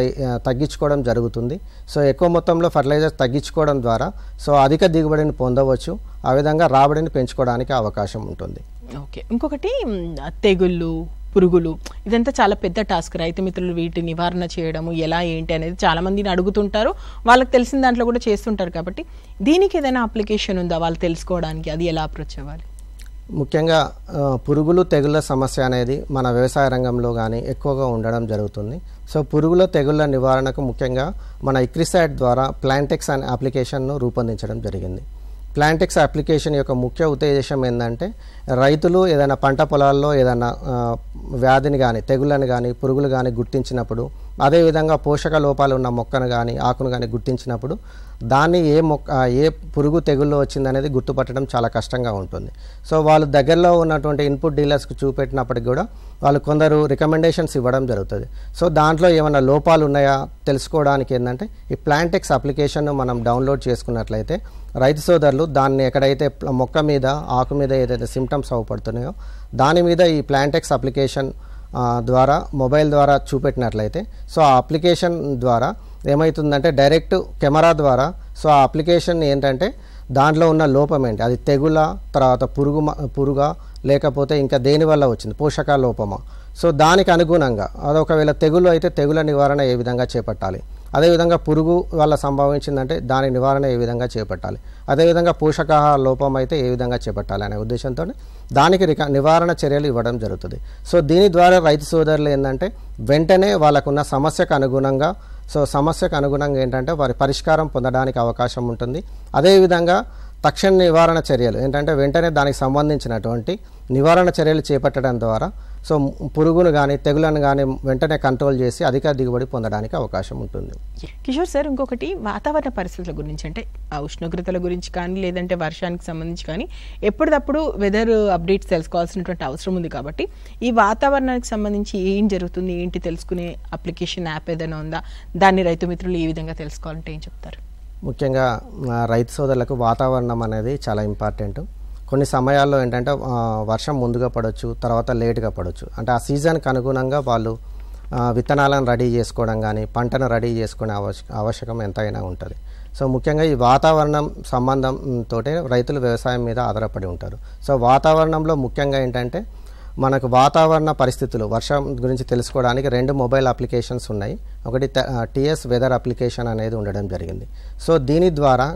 తగ్గించుకోవడం జరుగుతుంది. సో ఎక్కువ మొత్తంలో ఫర్టిలైజర్స్ తగ్గించుకోవడం ద్వారా సో అధిక దిగుబడిని పొందవచ్చు. ఆ విధంగా రాబడిని పెంచుకోవడానికి అవకాశం ఉంటుంది. ఓకే, ఇంకొకటి తెగుళ్ళు, పురుగులు, ఇదంతా చాలా పెద్ద టాస్క్. రైతు మిత్రులు వీటి నివారణ చేయడము ఎలా ఏంటి అనేది చాలా మందిని అడుగుతుంటారు, వాళ్ళకి తెలిసిన దాంట్లో కూడా చేస్తుంటారు. కాబట్టి దీనికి ఏదైనా అప్లికేషన్ ఉందా వాళ్ళు తెలుసుకోవడానికి? అది ఎలా అప్రోచ్ అవ్వాలి? ముఖ్యంగా పురుగులు తెగుళ్ళ సమస్య అనేది మన వ్యవసాయ రంగంలో కానీ ఎక్కువగా ఉండడం జరుగుతుంది. సో పురుగుల తెగుళ్ళ నివారణకు ముఖ్యంగా మన ఇక్రిసైడ్ ద్వారా ప్లాంటెక్స్ అనే అప్లికేషన్ను రూపొందించడం జరిగింది. ప్లాంటెక్స్ అప్లికేషన్ యొక్క ముఖ్య ఉద్దేశం ఏంటంటే రైతులు ఏదైనా పంట పొలాల్లో ఏదైనా వ్యాధిని కానీ తెగుళ్ళని కానీ పురుగులు కానీ గుర్తించినప్పుడు, అదేవిధంగా పోషక లోపాలు ఉన్న మొక్కను కానీ ఆకును కానీ గుర్తించినప్పుడు దాన్ని ఏ పురుగు తెగుళ్ళు వచ్చిందనేది గుర్తుపట్టడం చాలా కష్టంగా ఉంటుంది. సో వాళ్ళు దగ్గరలో ఉన్నటువంటి ఇన్పుట్ డీలర్స్కి చూపెట్టినప్పటికి కూడా వాళ్ళు కొందరు రికమెండేషన్స్ ఇవ్వడం జరుగుతుంది. సో దాంట్లో ఏమైనా లోపాలు ఉన్నాయా తెలుసుకోవడానికి ఏంటంటే ఈ ప్లాంటెక్స్ అప్లికేషన్ను మనం డౌన్లోడ్ చేసుకున్నట్లయితే రైతు సోదరులు దాన్ని ఎక్కడైతే మొక్క మీద ఆకు మీద ఏదైతే సిమ్టమ్స్ అవపడుతున్నాయో దాని మీద ఈ ప్లాంటెక్స్ అప్లికేషన్ ద్వారా మొబైల్ ద్వారా చూపెట్టినట్లయితే సో ఆ అప్లికేషన్ ద్వారా ఏమవుతుందంటే డైరెక్ట్ కెమెరా ద్వారా సో ఆ అప్లికేషన్ ఏంటంటే దాంట్లో ఉన్న లోపం ఏంటి, అది తెగుల తర్వాత పురుగా లేకపోతే ఇంకా దేనివల్ల వచ్చింది, పోషక లోపమా, సో దానికి అనుగుణంగా అదొకవేళ తెగులు అయితే తెగుల నివారణ ఏ విధంగా చేపట్టాలి, అదేవిధంగా పురుగు వల్ల సంభవించిందంటే దాని నివారణ ఏ విధంగా చేపట్టాలి, అదేవిధంగా పోషకాహార లోపం అయితే ఏ విధంగా చేపట్టాలి అనే ఉద్దేశంతో దానికి నివారణ చర్యలు ఇవ్వడం జరుగుతుంది. సో దీని ద్వారా రైతు సోదరులు ఏంటంటే వెంటనే వాళ్ళకున్న సమస్యకు అనుగుణంగా ఏంటంటే వారి పరిష్కారం పొందడానికి అవకాశం ఉంటుంది. అదేవిధంగా తక్షణ నివారణ చర్యలు ఏంటంటే వెంటనే దానికి సంబంధించినటువంటి నివారణ చర్యలు చేపట్టడం ద్వారా సో పురుగును కానీ తెగులను కానీ వెంటనే కంట్రోల్ చేసి అధిక దిగుబడి పొందడానికి అవకాశం ఉంటుంది. కిషోర్ సార్, ఇంకొకటి వాతావరణ పరిస్థితుల గురించి అంటే ఉష్ణోగ్రతల గురించి కానీ లేదంటే వర్షానికి సంబంధించి కానీ ఎప్పటికప్పుడు వెదర్ అప్డేట్స్ తెలుసుకోవాల్సినటువంటి అవసరం ఉంది. కాబట్టి ఈ వాతావరణానికి సంబంధించి ఏం జరుగుతుంది ఏంటి తెలుసుకునే అప్లికేషన్ యాప్ ఏదైనా ఉందా? దాన్ని రైతు మిత్రులు ఏ విధంగా తెలుసుకోవాలంటే ఏం చెప్తారు? ముఖ్యంగా రైతు సోదరులకు వాతావరణం అనేది చాలా ఇంపార్టెంట్. కొన్ని సమయాల్లో ఏంటంటే వర్షం ముందుగా పడవచ్చు, తర్వాత లేట్గా పడవచ్చు. అంటే ఆ సీజన్కి అనుగుణంగా వాళ్ళు విత్తనాలను రెడీ చేసుకోవడం కానీ పంటను రెడీ చేసుకునే ఆవశ్యకం ఎంతైనా ఉంటుంది. సో ముఖ్యంగా ఈ వాతావరణం సంబంధంతో రైతులు వ్యవసాయం మీద ఆధారపడి ఉంటారు. సో వాతావరణంలో ముఖ్యంగా ఏంటంటే మనకు వాతావరణ పరిస్థితులు వర్షం గురించి తెలుసుకోవడానికి 2 మొబైల్ అప్లికేషన్స్ ఉన్నాయి. ఒకటి టీఎస్ వెదర్ అప్లికేషన్ అనేది ఉండడం జరిగింది. సో దీని ద్వారా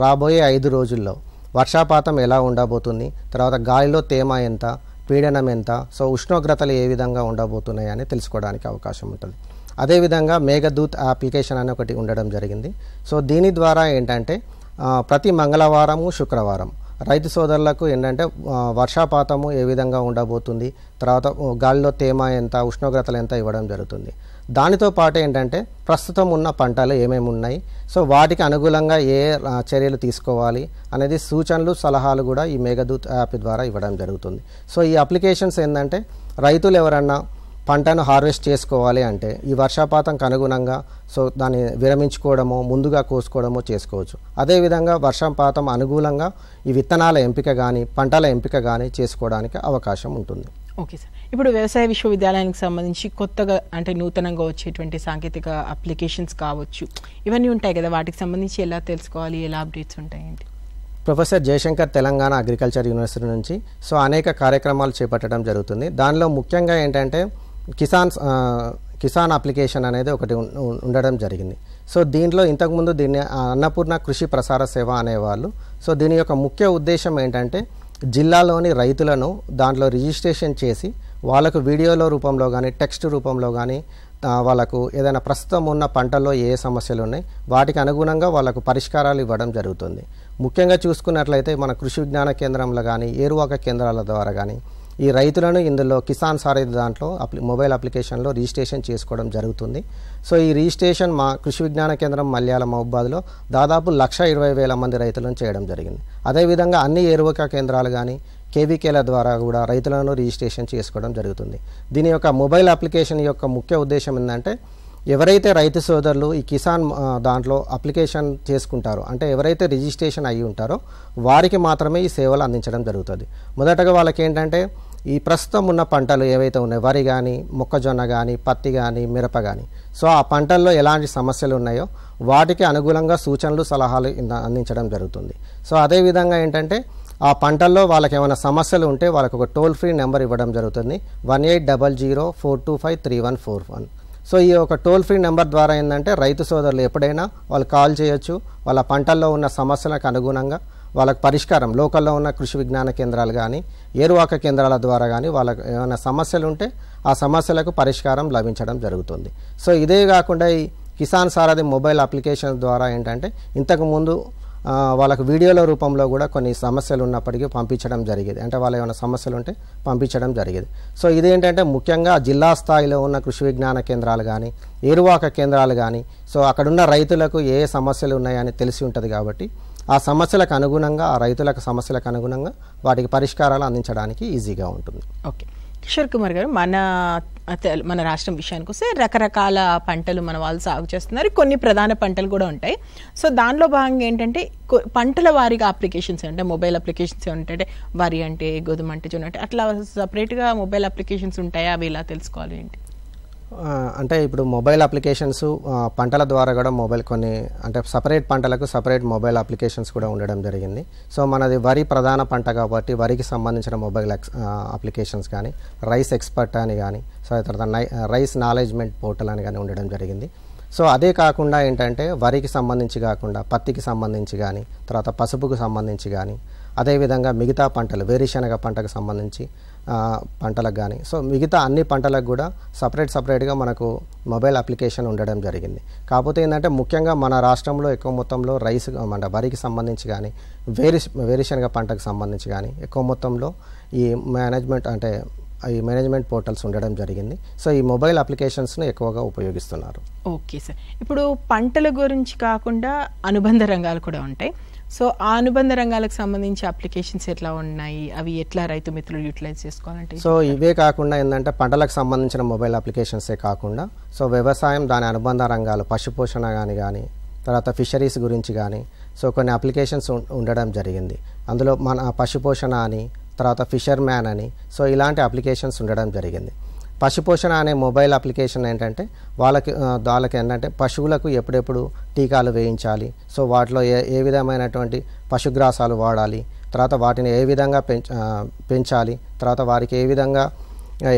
రాబోయే 5 రోజుల్లో వర్షపాతం ఎలా ఉండబోతుంది, తర్వాత గాలిలో తేమ ఎంత, పీడనం ఎంత, సో ఉష్ణోగ్రతలు ఏ విధంగా ఉండబోతున్నాయి అని తెలుసుకోవడానికి అవకాశం ఉంటుంది. అదేవిధంగా మేఘదూత్ అప్లికేషన్ అని ఒకటి ఉండడం జరిగింది. సో దీని ద్వారా ఏంటంటే ప్రతి మంగళవారము శుక్రవారం రైతు సోదరులకు ఏంటంటే వర్షపాతము ఏ విధంగా ఉండబోతుంది, తర్వాత గాలిలో తేమ ఎంత, ఉష్ణోగ్రతలు ఎంత ఇవ్వడం జరుగుతుంది. దానితో పాటు ఏంటంటే ప్రస్తుతం ఉన్న పంటలు ఏమేమి ఉన్నాయి, సో వాటికి అనుగుణంగా ఏ చర్యలు తీసుకోవాలి అనేది సూచనలు సలహాలు కూడా ఈ మేఘదూత్ యాప్ ద్వారా ఇవ్వడం జరుగుతుంది. సో ఈ అప్లికేషన్స్ ఏంటంటే రైతులు ఎవరన్నా పంటను హార్వెస్ట్ చేసుకోవాలి అంటే ఈ వర్షపాతంకు అనుగుణంగా సో దాన్ని విరమించుకోవడము, ముందుగా కోసుకోవడము చేసుకోవచ్చు. అదేవిధంగా వర్షపాతం అనుకూలంగా ఈ విత్తనాల ఎంపిక కానీ పంటల ఎంపిక కానీ చేసుకోవడానికి అవకాశం ఉంటుంది. ఓకే సార్, ఇప్పుడు వ్యవసాయ విశ్వవిద్యాలయానికి సంబంధించి కొత్తగా అంటే నూతనంగా వచ్చేటువంటి సాంకేతిక అప్లికేషన్స్ కావచ్చు, ఇవన్నీ ఉంటాయి కదా, వాటికి సంబంధించి ఎలా తెలుసుకోవాలి, ఎలా అప్డేట్స్ ఉంటాయండి? Professor Jayashankar Telangana agriculture university నుంచి సో అనేక కార్యక్రమాలు చేపట్టడం జరుగుతుంది. దానిలో ముఖ్యంగా ఏంటంటే కిసాన్ అప్లికేషన్ అనేది ఒకటి ఉండడం జరిగింది. సో దీంట్లో ఇంతకుముందు దీన్ని అన్నపూర్ణ కృషి ప్రసార సేవ అనేవాళ్ళు. సో దీని యొక్క ముఖ్య ఉద్దేశం ఏంటంటే జిల్లాలోని రైతులను దాంట్లో రిజిస్ట్రేషన్ చేసి వాళ్ళకు వీడియోల రూపంలో కానీ టెక్స్ట్ రూపంలో కానీ వాళ్ళకు ఏదైనా ప్రస్తుతం ఉన్న పంటల్లో ఏ సమస్యలు ఉన్నాయి వాటికి అనుగుణంగా వాళ్ళకు పరిష్కారాలు ఇవ్వడం జరుగుతుంది. ముఖ్యంగా చూసుకున్నట్లయితే మన కృషి విజ్ఞాన కేంద్రంలో కానీ ఏరువాక కేంద్రాల ద్వారా కానీ ఈ రైతులను ఇందులో కిసాన్ సారథి దాంట్లో మొబైల్ అప్లికేషన్లో రిజిస్ట్రేషన్ చేసుకోవడం జరుగుతుంది. సో ఈ రిజిస్ట్రేషన్ మా కృషి విజ్ఞాన కేంద్రం మల్యాల మహబూబాద్లో దాదాపు 1,20,000 మంది రైతులను చేయడం జరిగింది. అదేవిధంగా అన్ని ఏరువాక కేంద్రాలు కానీ కేవీకేల ద్వారా కూడా రైతులను రిజిస్ట్రేషన్ చేసుకోవడం జరుగుతుంది. దీని యొక్క మొబైల్ అప్లికేషన్ యొక్క ముఖ్య ఉద్దేశం ఏంటంటే ఎవరైతే రైతు సోదరులు ఈ కిసాన్ దాంట్లో అప్లికేషన్ చేసుకుంటారో అంటే ఎవరైతే రిజిస్ట్రేషన్ అయ్యి ఉంటారో వారికి మాత్రమే ఈ సేవలు అందించడం జరుగుతుంది. మొదటగా వాళ్ళకి ఏంటంటే ఈ ప్రస్తుతం ఉన్న పంటలు ఏవైతే ఉన్నాయో వరి కానీ మొక్కజొన్న కానీ పత్తి కానీ మిరప కానీ సో ఆ పంటల్లో ఎలాంటి సమస్యలు ఉన్నాయో వాటికి అనుగుణంగా సూచనలు సలహాలు అందించడం జరుగుతుంది. సో అదేవిధంగా ఏంటంటే ఆ పంటల్లో వాళ్ళకి ఏమైనా సమస్యలు ఉంటే వాళ్ళకి ఒక టోల్ ఫ్రీ నెంబర్ ఇవ్వడం జరుగుతుంది 1800-425-3141. సో ఈ ఒక టోల్ ఫ్రీ నెంబర్ ద్వారా ఏంటంటే రైతు సోదరులు ఎప్పుడైనా వాళ్ళు కాల్ చేయొచ్చు. వాళ్ళ పంటల్లో ఉన్న సమస్యలకు అనుగుణంగా వాళ్ళకు పరిష్కారం లోకల్లో ఉన్న కృషి విజ్ఞాన కేంద్రాలు కానీ ఏరువాక కేంద్రాల ద్వారా కానీ వాళ్ళకు ఏమైనా సమస్యలు ఉంటే ఆ సమస్యలకు పరిష్కారం లభించడం జరుగుతుంది. సో ఇదే కాకుండా ఈ కిసాన్ సారథి మొబైల్ అప్లికేషన్ ద్వారా ఏంటంటే ఇంతకుముందు వాళ్ళకు వీడియోల రూపంలో కూడా కొన్ని సమస్యలు ఉన్నప్పటికీ పంపించడం జరిగేది. అంటే వాళ్ళు ఏమైనా సమస్యలు ఉంటే పంపించడం జరిగేది. సో ఇదేంటంటే ముఖ్యంగా జిల్లా స్థాయిలో ఉన్న కృషి విజ్ఞాన కేంద్రాలు కానీ ఏరువాక కేంద్రాలు కానీ సో అక్కడున్న రైతులకు ఏ సమస్యలు ఉన్నాయని తెలిసి ఉంటుంది కాబట్టి ఆ సమస్యలకు అనుగుణంగా ఆ రైతులకు సమస్యలకు అనుగుణంగా వాటికి పరిష్కారాలు అందించడానికి ఈజీగా ఉంటుంది. ఓకే కిషోర్ కుమార్ గారు, మన రాష్ట్రం విషయానికి వస్తే రకరకాల పంటలు మన వాళ్ళు సాగు చేస్తున్నారు. కొన్ని ప్రధాన పంటలు కూడా ఉంటాయి. సో దానిలో భాగంగా ఏంటంటే పంటల వారీగా అప్లికేషన్స్ అంటే మొబైల్ అప్లికేషన్స్ ఏంటంటే వరి అంటే గోధుమ అంటే జొన్న అంటే అట్లా సపరేట్గా మొబైల్ అప్లికేషన్స్ ఉంటాయా? అవి ఇలా తెలుసుకోవాలి ఏంటి అంటే ఇప్పుడు మొబైల్ అప్లికేషన్స్ పంటల ద్వారా కూడా మొబైల్ కొన్ని అంటే సపరేట్ పంటలకు సపరేట్ మొబైల్ అప్లికేషన్స్ కూడా ఉండడం జరిగింది. సో మనది వరి ప్రధాన పంట కాబట్టి వరికి సంబంధించిన మొబైల్ అప్లికేషన్స్ కానీ రైస్ ఎక్స్పర్ట్ అని కానీ సో తర్వాత రైస్ నాలెడ్జ్మెంట్ పోర్టల్ అని కానీ ఉండడం జరిగింది. సో అదే కాకుండా ఏంటంటే వరికి సంబంధించి కాకుండా పత్తికి సంబంధించి కానీ తర్వాత పసుపుకు సంబంధించి కానీ అదేవిధంగా మిగతా పంటలు వేరుశనగ పంటకు సంబంధించి పంటలకు కానీ సో మిగతా అన్ని పంటలకు కూడా సపరేట్గా మనకు మొబైల్ అప్లికేషన్ ఉండడం జరిగింది. కాకపోతే ఏంటంటే ముఖ్యంగా మన రాష్ట్రంలో ఎక్కువ మొత్తంలో రైస్ మన వరికి సంబంధించి కానీ వేరుశనగ పంటకు సంబంధించి కానీ ఎక్కువ మొత్తంలో ఈ మేనేజ్మెంట్ పోర్టల్స్ ఉండడం జరిగింది. సో ఈ మొబైల్ అప్లికేషన్స్ను ఎక్కువగా ఉపయోగిస్తున్నారు. ఓకే సార్, ఇప్పుడు పంటల గురించి కాకుండా అనుబంధ రంగాలు కూడా ఉంటాయి. సో ఆ అనుబంధ రంగాలకు సంబంధించి అప్లికేషన్స్ ఎట్లా ఉన్నాయి, అవి ఎట్లా రైతు మిత్రులు యూటిలైజ్ చేసుకోవాలంటే? సో ఇవే కాకుండా ఏంటంటే పంటలకు సంబంధించిన మొబైల్ అప్లికేషన్సే కాకుండా సో వ్యవసాయం దాని అనుబంధ రంగాలు పశుపోషణ కానీ తర్వాత ఫిషరీస్ గురించి కానీ సో కొన్ని అప్లికేషన్స్ ఉండడం జరిగింది. అందులో మన పశుపోషణ అని తర్వాత ఫిషర్ మ్యాన్ అని సో ఇలాంటి అప్లికేషన్స్ ఉండడం జరిగింది. పశుపోషణ అనే మొబైల్ అప్లికేషన్ ఏంటంటే వాళ్ళకి ఏంటంటే పశువులకు ఎప్పుడెప్పుడు టీకాలు వేయించాలి, సో వాటిలో ఏ విధమైనటువంటి పశుగ్రాసాలు వాడాలి, తర్వాత వాటిని ఏ విధంగా పెంచాలి, తర్వాత వారికి ఏ విధంగా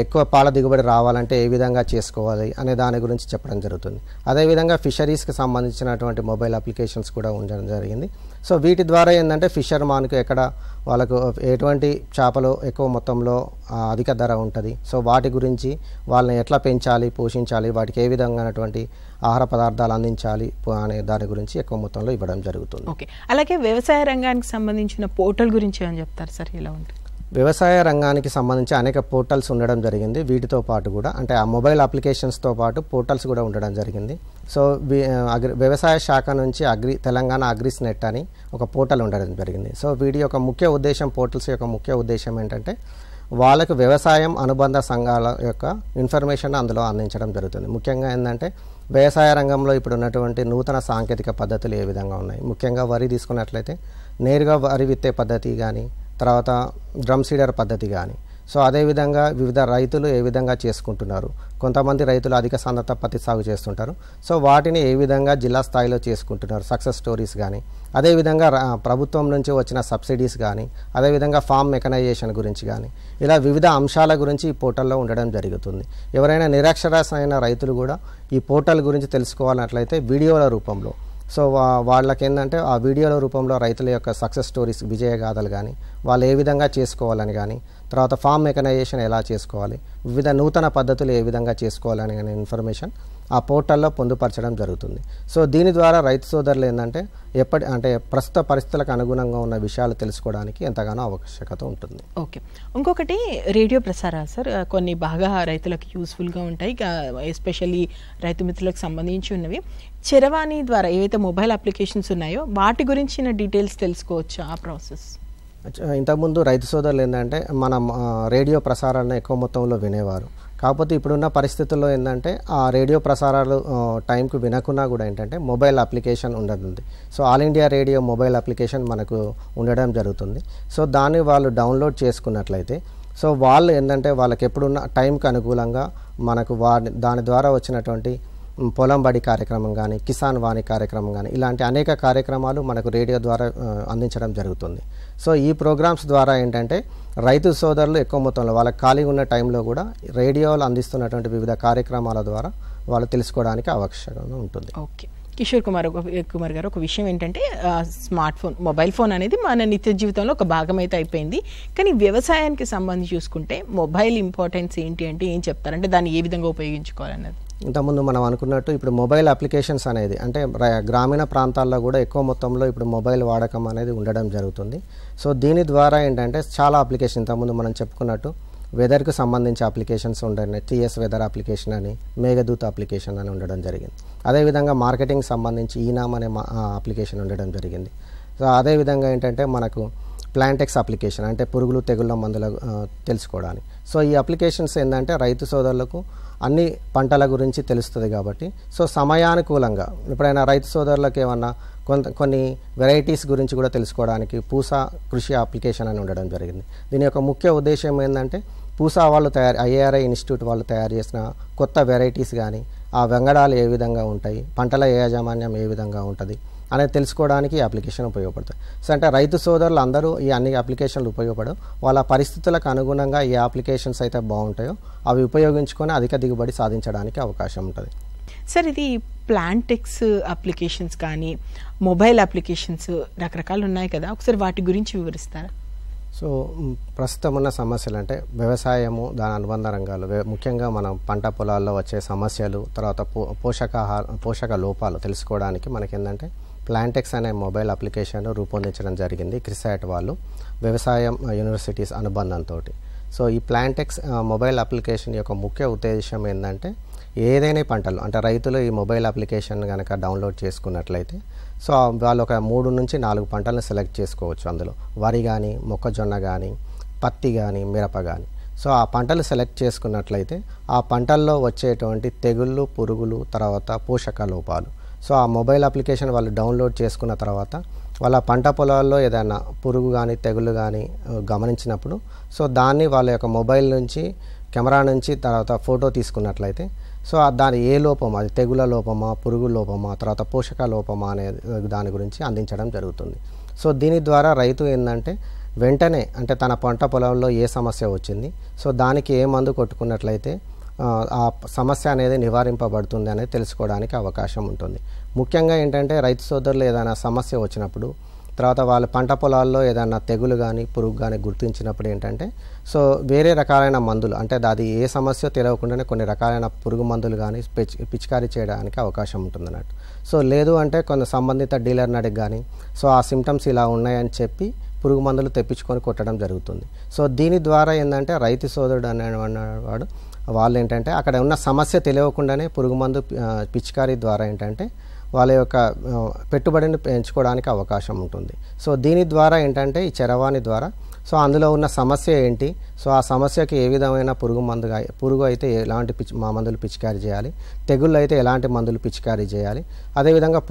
ఎక్కువ పాల దిగుబడి రావాలంటే ఏ విధంగా చేసుకోవాలి అనే దాని గురించి చెప్పడం జరుగుతుంది. అదేవిధంగా ఫిషరీస్కి సంబంధించినటువంటి మొబైల్ అప్లికేషన్స్ కూడా ఉండడం జరిగింది. సో వీటి ద్వారా ఏంటంటే ఫిషర్ మాన్కు ఎక్కడ వాళ్ళకు ఎటువంటి చేపలు ఎక్కువ మొత్తంలో అధిక ధర ఉంటుంది, సో వాటి గురించి వాళ్ళని ఎట్లా పెంచాలి పోషించాలి వాటికి ఏ విధంగానటువంటి ఆహార పదార్థాలు అందించాలి అనే దాని గురించి ఎక్కువ మొత్తంలో ఇవ్వడం జరుగుతుంది. ఓకే, అలాగే వ్యవసాయ రంగానికి సంబంధించిన పోర్టల్ గురించి ఏమని చెప్తారు సార్? ఎలా ఉంటుంది? వ్యవసాయ రంగానికి సంబంధించి అనేక పోర్టల్స్ ఉండడం జరిగింది. వీటితో పాటు కూడా అంటే ఆ మొబైల్ అప్లికేషన్స్తో పాటు పోర్టల్స్ కూడా ఉండడం జరిగింది. సో వ్యవసాయ శాఖ నుంచి తెలంగాణ అగ్రిస్ నెట్ అని ఒక పోర్టల్ ఉండడం జరిగింది. సో వీటి యొక్క ముఖ్య ఉద్దేశం పోర్టల్స్ యొక్క ముఖ్య ఉద్దేశం ఏంటంటే వాళ్ళకు వ్యవసాయం అనుబంధ సంఘాల యొక్క ఇన్ఫర్మేషన్ అందులో అందించడం జరుగుతుంది. ముఖ్యంగా ఏంటంటే వ్యవసాయ రంగంలో ఇప్పుడు ఉన్నటువంటి నూతన సాంకేతిక పద్ధతులు ఏ విధంగా ఉన్నాయి, ముఖ్యంగా వరి తీసుకున్నట్లయితే నేరుగా వరి విత్తే పద్ధతి కానీ తర్వాత డ్రమ్ సీడర్ పద్ధతి కానీ సో అదేవిధంగా వివిధ రైతులు ఏ విధంగా చేసుకుంటున్నారు, కొంతమంది రైతులు అధిక సాంద్రత పత్తి సాగు చేస్తుంటారు. సో వాటిని ఏ విధంగా జిల్లా స్థాయిలో చేసుకుంటున్నారు, సక్సెస్ స్టోరీస్ కానీ, అదేవిధంగా ప్రభుత్వం నుంచి వచ్చిన సబ్సిడీస్ కానీ, అదేవిధంగా ఫామ్ మెకనైజేషన్ గురించి కానీ, ఇలా వివిధ అంశాల గురించి ఈ పోర్టల్లో ఉండడం జరుగుతుంది. ఎవరైనా నిరక్షరాస్యమైన రైతులు కూడా ఈ పోర్టల్ గురించి తెలుసుకోవాలన్నట్లయితే వీడియోల రూపంలో, సో వాళ్ళకి ఏంటంటే ఆ వీడియోల రూపంలో రైతుల యొక్క సక్సెస్ స్టోరీస్, విజయగాథలు కానీ, వాళ్ళు ఏ విధంగా చేసుకోవాలని కానీ, తర్వాత ఫామ్ మెకనైజేషన్ ఎలా చేసుకోవాలి, వివిధ నూతన పద్ధతులు ఏ విధంగా చేసుకోవాలని అనే ఇన్ఫర్మేషన్ ఆ పోర్టల్లో పొందుపరచడం జరుగుతుంది. సో దీని ద్వారా రైతు సోదరులు ఏంటంటే ప్రస్తుత పరిస్థితులకు అనుగుణంగా ఉన్న విషయాలు తెలుసుకోవడానికి ఎంతగానో ఆవశ్యకత ఉంటుంది. ఓకే, ఇంకొకటి రేడియో ప్రసారాలు సార్, కొన్ని బాగా రైతులకు యూస్ఫుల్గా ఉంటాయి, ఎస్పెషల్లీ రైతు మిత్రులకు సంబంధించి ఉన్నవి. చరవాణి ద్వారా ఏవైతే మొబైల్ అప్లికేషన్స్ ఉన్నాయో వాటి గురించిన డీటెయిల్స్ తెలుసుకోవచ్చు ఆ ప్రాసెస్? ఇంతకుముందు రైతు సోదరులు ఏంటంటే మనం రేడియో ప్రసారాలను ఎక్కువ మొత్తంలో వినేవారు. కాకపోతే ఇప్పుడున్న పరిస్థితుల్లో ఏంటంటే ఆ రేడియో ప్రసారాలు టైంకు వినకున్నా కూడా ఏంటంటే మొబైల్ అప్లికేషన్ ఉండదు. So all India radio mobile application మనకు ఉండడం జరుగుతుంది. సో దాన్ని వాళ్ళు డౌన్లోడ్ చేసుకున్నట్లయితే సో వాళ్ళు ఏంటంటే వాళ్ళకి ఎప్పుడున్న టైంకి అనుకూలంగా మనకు దాని ద్వారా వచ్చినటువంటి పొలం బడి కార్యక్రమం కానీ, కిసాన్ వాణి కార్యక్రమం కానీ, ఇలాంటి అనేక కార్యక్రమాలు మనకు రేడియో ద్వారా అందించడం జరుగుతుంది. సో ఈ ప్రోగ్రామ్స్ ద్వారా ఏంటంటే రైతు సోదరులు ఎక్కువ మొత్తంలో వాళ్ళకి ఖాళీ ఉన్న టైంలో కూడా రేడియోలు అందిస్తున్నటువంటి వివిధ కార్యక్రమాల ద్వారా వాళ్ళు తెలుసుకోవడానికి అవకాశం ఉంటుంది. ఓకే, కిషోర్ కుమార్ గారు, ఒక విషయం ఏంటంటే స్మార్ట్ ఫోన్, మొబైల్ ఫోన్ అనేది మన నిత్య జీవితంలో ఒక భాగం అయితే అయిపోయింది. కానీ వ్యవసాయానికి సంబంధించి చూసుకుంటే మొబైల్ ఇంపార్టెన్స్ ఏంటి అంటే ఏం చెప్తారంటే దాన్ని ఏ విధంగా ఉపయోగించుకోవాలన్నది? ఇంతకుముందు మనం అనుకున్నట్టు ఇప్పుడు మొబైల్ అప్లికేషన్స్ అనేది అంటే గ్రామీణ ప్రాంతాల్లో కూడా ఎక్కువ మొత్తంలో ఇప్పుడు మొబైల్ వాడకం అనేది ఉండడం జరుగుతుంది. సో దీని ద్వారా ఏంటంటే చాలా అప్లికేషన్ ఇంతకుముందు మనం చెప్పుకున్నట్టు వెదర్కు సంబంధించి అప్లికేషన్స్ ఉండండి, టీఎస్ వెదర్ అప్లికేషన్ అని, మేఘదూత అప్లికేషన్ అని ఉండడం జరిగింది. అదేవిధంగా మార్కెటింగ్ సంబంధించి ఈనామ్ అనే అప్లికేషన్ ఉండడం జరిగింది. సో అదేవిధంగా ఏంటంటే మనకు ప్లాంటెక్స్ అప్లికేషన్ అంటే పురుగులు తెగుళ్ళ మందులు తెలుసుకోవడానికి. సో ఈ అప్లికేషన్స్ ఏంటంటే రైతు సోదరులకు అన్ని పంటల గురించి తెలుస్తుంది కాబట్టి సో సమయానుకూలంగా ఎప్పుడైనా రైతు సోదరులకు ఏమన్నా కొన్ని వెరైటీస్ గురించి కూడా తెలుసుకోవడానికి పూసా కృషి అప్లికేషన్ అని ఉండడం జరిగింది. దీని యొక్క ముఖ్య ఉద్దేశం ఏంటంటే పూసా వాళ్ళు ఐఏఆర్ఐ ఇన్స్టిట్యూట్ వాళ్ళు తయారు చేసిన కొత్త వెరైటీస్ కానీ, ఆ వెంగడాలు ఏ విధంగా ఉంటాయి, పంటల యాజమాన్యం ఏ విధంగా ఉంటుంది అనేది తెలుసుకోవడానికి ఈ అప్లికేషన్ ఉపయోగపడుతుంది. సో అంటే రైతు సోదరులు అందరూ ఈ అన్ని అప్లికేషన్లు ఉపయోగపడవు, వాళ్ళ పరిస్థితులకు అనుగుణంగా ఏ అప్లికేషన్స్ అయితే బాగుంటాయో అవి ఉపయోగించుకొని అధిక దిగుబడి సాధించడానికి అవకాశం ఉంటుంది. సార్, ఇది ప్లాంటెక్స్ అప్లికేషన్స్ కానీ మొబైల్ అప్లికేషన్స్ రకరకాలు ఉన్నాయి కదా, ఒకసారి వాటి గురించి వివరిస్తారా? సో ప్రస్తుతం ఉన్న సమస్యలు అంటే వ్యవసాయము, దాని అనుబంధ రంగాలు, ముఖ్యంగా మనం పంట పొలాల్లో వచ్చే సమస్యలు, తర్వాత పోషక లోపాలు తెలుసుకోవడానికి మనకి ఏంటంటే ప్లాంటెక్స్ అనే మొబైల్ అప్లికేషన్ రూపొందించడం జరిగింది క్రిసాట్ వాళ్ళు, వ్యవసాయం యూనివర్సిటీస్ అనుబంధంతో. సో ఈ ప్లాంటెక్స్ మొబైల్ అప్లికేషన్ యొక్క ముఖ్య ఉద్దేశం ఏంటంటే ఏదైనా పంటలు అంటే రైతులు ఈ మొబైల్ అప్లికేషన్ కనుక డౌన్లోడ్ చేసుకున్నట్లయితే సో వాళ్ళు ఒక 3 నుంచి 4 పంటలను సెలెక్ట్ చేసుకోవచ్చు. అందులో వరి కానీ, మొక్కజొన్న కానీ, పత్తి కానీ, మిరప కానీ. సో ఆ పంటలు సెలెక్ట్ చేసుకున్నట్లయితే ఆ పంటల్లో వచ్చేటువంటి తెగుళ్ళు, పురుగులు, తర్వాత పోషక లోపాలు సో ఆ మొబైల్ అప్లికేషన్ వాళ్ళు డౌన్లోడ్ చేసుకున్న తర్వాత వాళ్ళ పంట పొలాల్లో ఏదైనా పురుగు కానీ తెగుళ్ళు కానీ గమనించినప్పుడు సో దాన్ని వాళ్ళ యొక్క మొబైల్ నుంచి, కెమెరా నుంచి తర్వాత ఫోటో తీసుకున్నట్లయితే సో దాని ఏ లోపం, అది తెగుల లోపమా, పురుగు లోపమా, తర్వాత పోషక లోపమా అనే దాని గురించి అందించడం జరుగుతుంది. సో దీని ద్వారా రైతు ఏంటంటే వెంటనే అంటే తన పంట పొలంలో ఏ సమస్య వచ్చింది, సో దానికి ఏ మందు కొట్టుకున్నట్లయితే ఆ సమస్య అనేది నివారింపబడుతుంది అనేది తెలుసుకోవడానికి అవకాశం ఉంటుంది. ముఖ్యంగా ఏంటంటే రైతు సోదరులు ఏదైనా సమస్య వచ్చినప్పుడు, తర్వాత వాళ్ళ పంట పొలాల్లో ఏదైనా తెగులు కానీ, పురుగు కానీ గుర్తించినప్పుడు ఏంటంటే సో వేరే రకాలైన మందులు అంటే అది ఏ సమస్య తెలియకుండానే కొన్ని రకాలైన పురుగు మందులు కానీ పిచికారీ చేయడానికి అవకాశం ఉంటుంది అన్నట్టు. సో లేదు అంటే కొన్ని సంబంధిత డీలర్ని అడిగి కానీ సో ఆ సిమ్టమ్స్ ఇలా ఉన్నాయని చెప్పి పురుగు మందులు తెప్పించుకొని కొట్టడం జరుగుతుంది. సో దీని ద్వారా ఏంటంటే రైతు సోదరుడు అనేవాడు వాళ్ళు ఏంటంటే అక్కడ ఉన్న సమస్య తెలియకుండానే పురుగు మందు పిచికారీ ద్వారా ఏంటంటే వాళ్ళ యొక్క పెట్టుబడిని పెంచుకోవడానికి అవకాశం ఉంటుంది. సో దీని ద్వారా ఏంటంటే ఈ చరవాణి ద్వారా సో అందులో ఉన్న సమస్య ఏంటి, సో ఆ సమస్యకి ఏ విధమైన పురుగు అయితే ఎలాంటి మందులు పిచికారీ చేయాలి, తెగుళ్ళు అయితే ఎలాంటి మందులు పిచికారీ చేయాలి, అదేవిధంగా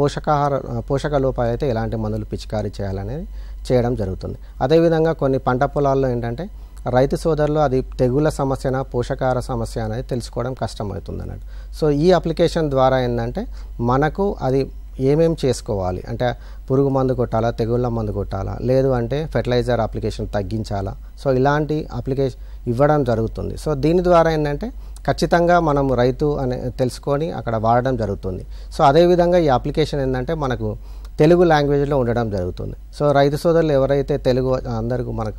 పోషక లోపాలు అయితే ఎలాంటి మందులు పిచికారీ చేయాలనేది చేయడం జరుగుతుంది. అదేవిధంగా కొన్ని పంట పొలాల్లో ఏంటంటే రైతు సోదరులు అది తెగుళ్ళ సమస్యన పోషకాహార సమస్య అనేది తెలుసుకోవడం కష్టమవుతుంది అన్నట్టు. సో ఈ అప్లికేషన్ ద్వారా ఏంటంటే మనకు అది ఏమేమి చేసుకోవాలి అంటే పురుగు మందు కొట్టాలా, తెగుళ్ళ మందు కొట్టాలా, లేదు అంటే ఫెర్టిలైజర్ అప్లికేషన్ తగ్గించాలా, సో ఇలాంటి అప్లికేషన్ ఇవ్వడం జరుగుతుంది. సో దీని ద్వారా ఏంటంటే ఖచ్చితంగా మనం రైతు అని తెలుసుకొని అక్కడ వాడడం జరుగుతుంది. సో అదేవిధంగా ఈ అప్లికేషన్ ఏంటంటే మనకు తెలుగు లాంగ్వేజ్లో ఉండడం జరుగుతుంది. సో రైతు సోదరులు ఎవరైతే అందరికీ మనకు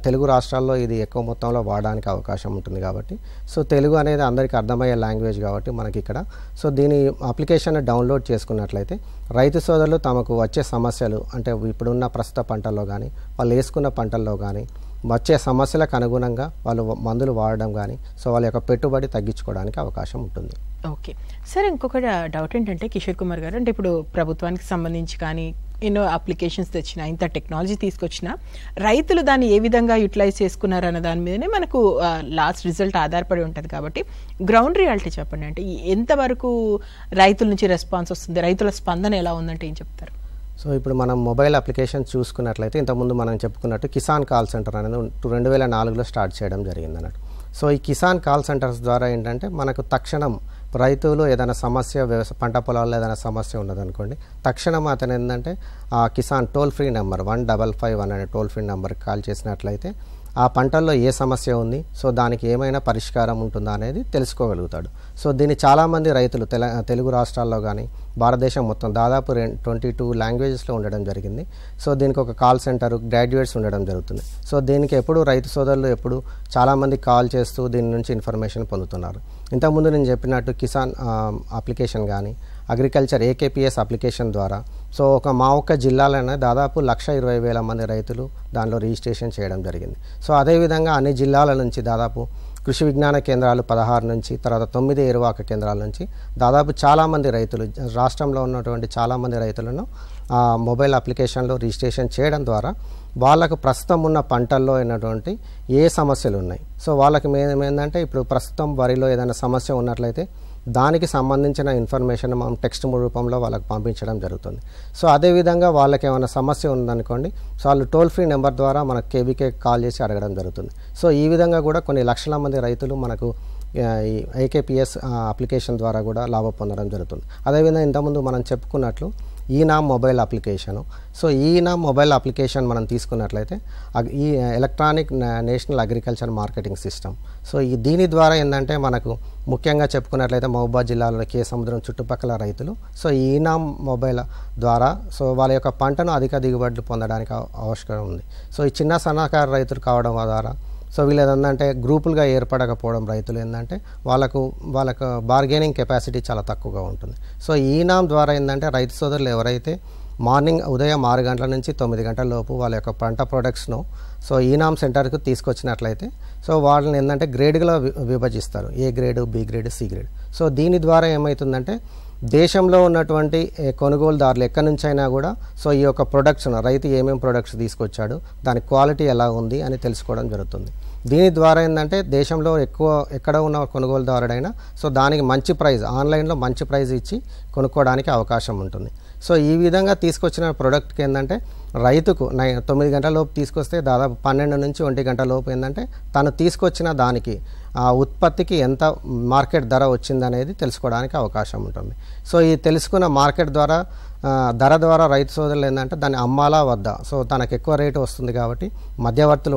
తెలుగు రాష్ట్రాల్లో ఇది ఎక్కువ మొత్తంలో వాడడానికి అవకాశం ఉంటుంది కాబట్టి, సో తెలుగు అనేది అందరికీ అర్థమయ్యే లాంగ్వేజ్ కాబట్టి మనకి ఇక్కడ సో దీని అప్లికేషన్ డౌన్లోడ్ చేసుకున్నట్లయితే రైతు సోదరులు తమకు వచ్చే సమస్యలు అంటే ఇప్పుడున్న ప్రస్తుత పంటల్లో కానీ వాళ్ళు వేసుకున్న పంటల్లో కానీ వచ్చే సమస్యలకు అనుగుణంగా వాళ్ళు మందులు వాడడం కానీ సో వాళ్ళ యొక్క పెట్టుబడి తగ్గించుకోవడానికి అవకాశం ఉంటుంది. ఓకే సార్, ఇంకొక డౌట్ ఏంటంటే కిషోర్ కుమార్ గారు, అంటే ఇప్పుడు ప్రభుత్వానికి సంబంధించి కానీ ఎన్నో అప్లికేషన్స్ తెచ్చినా, ఇంత టెక్నాలజీ తీసుకొచ్చినా రైతులు దాన్ని ఏ విధంగా యూటిలైజ్ చేసుకున్నారు అన్న దాని మీదనే మనకు లాస్ట్ రిజల్ట్ ఆధారపడి ఉంటుంది. కాబట్టి గ్రౌండ్ రియాలిటీ చెప్పండి, అంటే ఎంతవరకు రైతుల నుంచి రెస్పాన్స్ వస్తుంది, రైతుల స్పందన ఎలా ఉందంటే ఏం చెప్తారు? సో ఇప్పుడు మనం మొబైల్ అప్లికేషన్ చూసుకున్నట్లయితే ఇంతకుముందు మనం చెప్పుకున్నట్టు కిసాన్ కాల్ సెంటర్ అనేది 2004లో స్టార్ట్ చేయడం జరిగింది అన్నట్టు. సో ఈ కిసాన్ కాల్ సెంటర్స్ ద్వారా ఏంటంటే మనకు తక్షణం రైతులు ఏదైనా సమస్య పంట పొలాల్లో ఏదైనా సమస్య ఉన్నదనుకోండి, తక్షణం అతను ఏంటంటే ఆ కిసాన్ టోల్ ఫ్రీ నెంబర్ 1551 అనే టోల్ ఫ్రీ నెంబర్కి కాల్ చేసినట్లయితే ఆ పంటల్లో ఏ సమస్య ఉంది, సో దానికి ఏమైనా పరిష్కారం ఉంటుందా అనేది తెలుసుకోగలుగుతాడు. సో దీన్ని చాలామంది రైతులు తెలుగు రాష్ట్రాల్లో కానీ భారతదేశం మొత్తం దాదాపు 22 లాంగ్వేజెస్లో ఉండడం జరిగింది. సో దీనికి ఒక కాల్ సెంటర్, గ్రాడ్యుయేట్స్ ఉండడం జరుగుతుంది. సో దీనికి ఎప్పుడు రైతు సోదరులు ఎప్పుడు చాలామంది కాల్ చేస్తూ దీని నుంచి ఇన్ఫర్మేషన్ పొందుతున్నారు. ఇంతకుముందు నేను చెప్పినట్టు కిసాన్ అప్లికేషన్ కానీ అగ్రికల్చర్ ఏకేపీఎస్ అప్లికేషన్ ద్వారా సో మా ఒక్క జిల్లాలోనే దాదాపు 1,20,000 మంది రైతులు దానిలో రిజిస్ట్రేషన్ చేయడం జరిగింది. సో అదేవిధంగా అన్ని జిల్లాల నుంచి దాదాపు కృషి విజ్ఞాన కేంద్రాలు 16 నుంచి తర్వాత 9 ఏరువాక కేంద్రాల నుంచి దాదాపు చాలామంది రైతులు రాష్ట్రంలో ఉన్నటువంటి చాలామంది రైతులను మొబైల్ అప్లికేషన్లో రిజిస్ట్రేషన్ చేయడం ద్వారా వాళ్ళకు ప్రస్తుతం ఉన్న పంటల్లో అయినటువంటి ఏ సమస్యలు ఉన్నాయి, సో వాళ్ళకి ఏంటంటే ఇప్పుడు ప్రస్తుతం వరిలో ఏదైనా సమస్య ఉన్నట్లయితే దానికి సంబంధించిన ఇన్ఫర్మేషన్ మనం టెక్స్ట్ రూపంలో వాళ్ళకి పంపించడం జరుగుతుంది. సో అదేవిధంగా వాళ్ళకి ఏమైనా సమస్య ఉందనుకోండి, సో వాళ్ళు టోల్ ఫ్రీ నెంబర్ ద్వారా మనకు కేబీకే కాల్ చేసి అడగడం జరుగుతుంది. సో ఈ విధంగా కూడా కొన్ని లక్షల మంది రైతులు మనకు ఈ ఏకేపీఎస్ అప్లికేషన్ ద్వారా కూడా లాభం పొందడం జరుగుతుంది. అదేవిధంగా ఇంతకుముందు మనం చెప్పుకున్నట్లు eNAM mobile application, so eNAM mobile application మనం తీసుకున్నట్లయితే ఈ electronic national agriculture marketing system, so దీని ద్వారా ఏంటంటే మనకు ముఖ్యంగా చెప్పుకున్నట్లయితే మహబూబాబాద్ జిల్లాలో కే సముద్రం చుట్టుపక్కల రైతులు సో ఈనామ్ మొబైల్ ద్వారా సో వాళ్ళ యొక్క పంటను అధిక దిగుబడులు పొందడానికి అవసరం ఉంది. సో ఈ చిన్న సన్నకారు రైతులు కావడం ద్వారా సో వీళ్ళు ఏంటంటే గ్రూపులుగా ఏర్పడకపోవడం రైతులు ఏంటంటే వాళ్ళకు బార్గెనింగ్ కెపాసిటీ చాలా తక్కువగా ఉంటుంది. సో ఈనామ్ ద్వారా ఏంటంటే రైతు సోదరులు ఎవరైతే మార్నింగ్ ఉదయం 6 గంటల నుంచి 9 గంటల లోపు వాళ్ళ యొక్క పంట ప్రొడక్ట్స్ను సో ఈనామ్ సెంటర్కి తీసుకొచ్చినట్లయితే సో వాళ్ళని ఏంటంటే గ్రేడ్గా విభజిస్తారు, A grade, B grade, C grade. So దీని ద్వారా ఏమవుతుందంటే దేశంలో ఉన్నటువంటి కొనుగోలుదారులు ఎక్కడి నుంచైనా కూడా సో ఈ యొక్క ప్రొడక్ట్స్ రైతు ఏమేమి ప్రొడక్ట్స్ తీసుకొచ్చాడు, దాని క్వాలిటీ ఎలా ఉంది అని తెలుసుకోవడం జరుగుతుంది. దీని ద్వారా ఏంటంటే దేశంలో ఎక్కడ ఉన్న కొనుగోలుదారుడైనా సో దానికి మంచి ప్రైస్, ఆన్లైన్లో మంచి ప్రైస్ ఇచ్చి కొనుక్కోవడానికి అవకాశం ఉంటుంది. సో ఈ విధంగా తీసుకొచ్చిన ప్రోడక్ట్కి ఏంటంటే రైతుకు 9 గంటల లోపు తీసుకొస్తే దాదాపు 12 నుంచి 1 గంటల లోపు ఏంటంటే తను తీసుకొచ్చిన దానికి ఆ ఉత్పత్తికి ఎంత మార్కెట్ ధర వచ్చిందనేది తెలుసుకోవడానికి అవకాశం ఉంటుంది. సో ఈ తెలుసుకున్న మార్కెట్ ద్వారా ధర ద్వారా రైతు సోదరులు ఏంటంటే దాన్ని అమ్మాలా వద్దా, సో తనకు ఎక్కువ రేటు వస్తుంది కాబట్టి మధ్యవర్తులు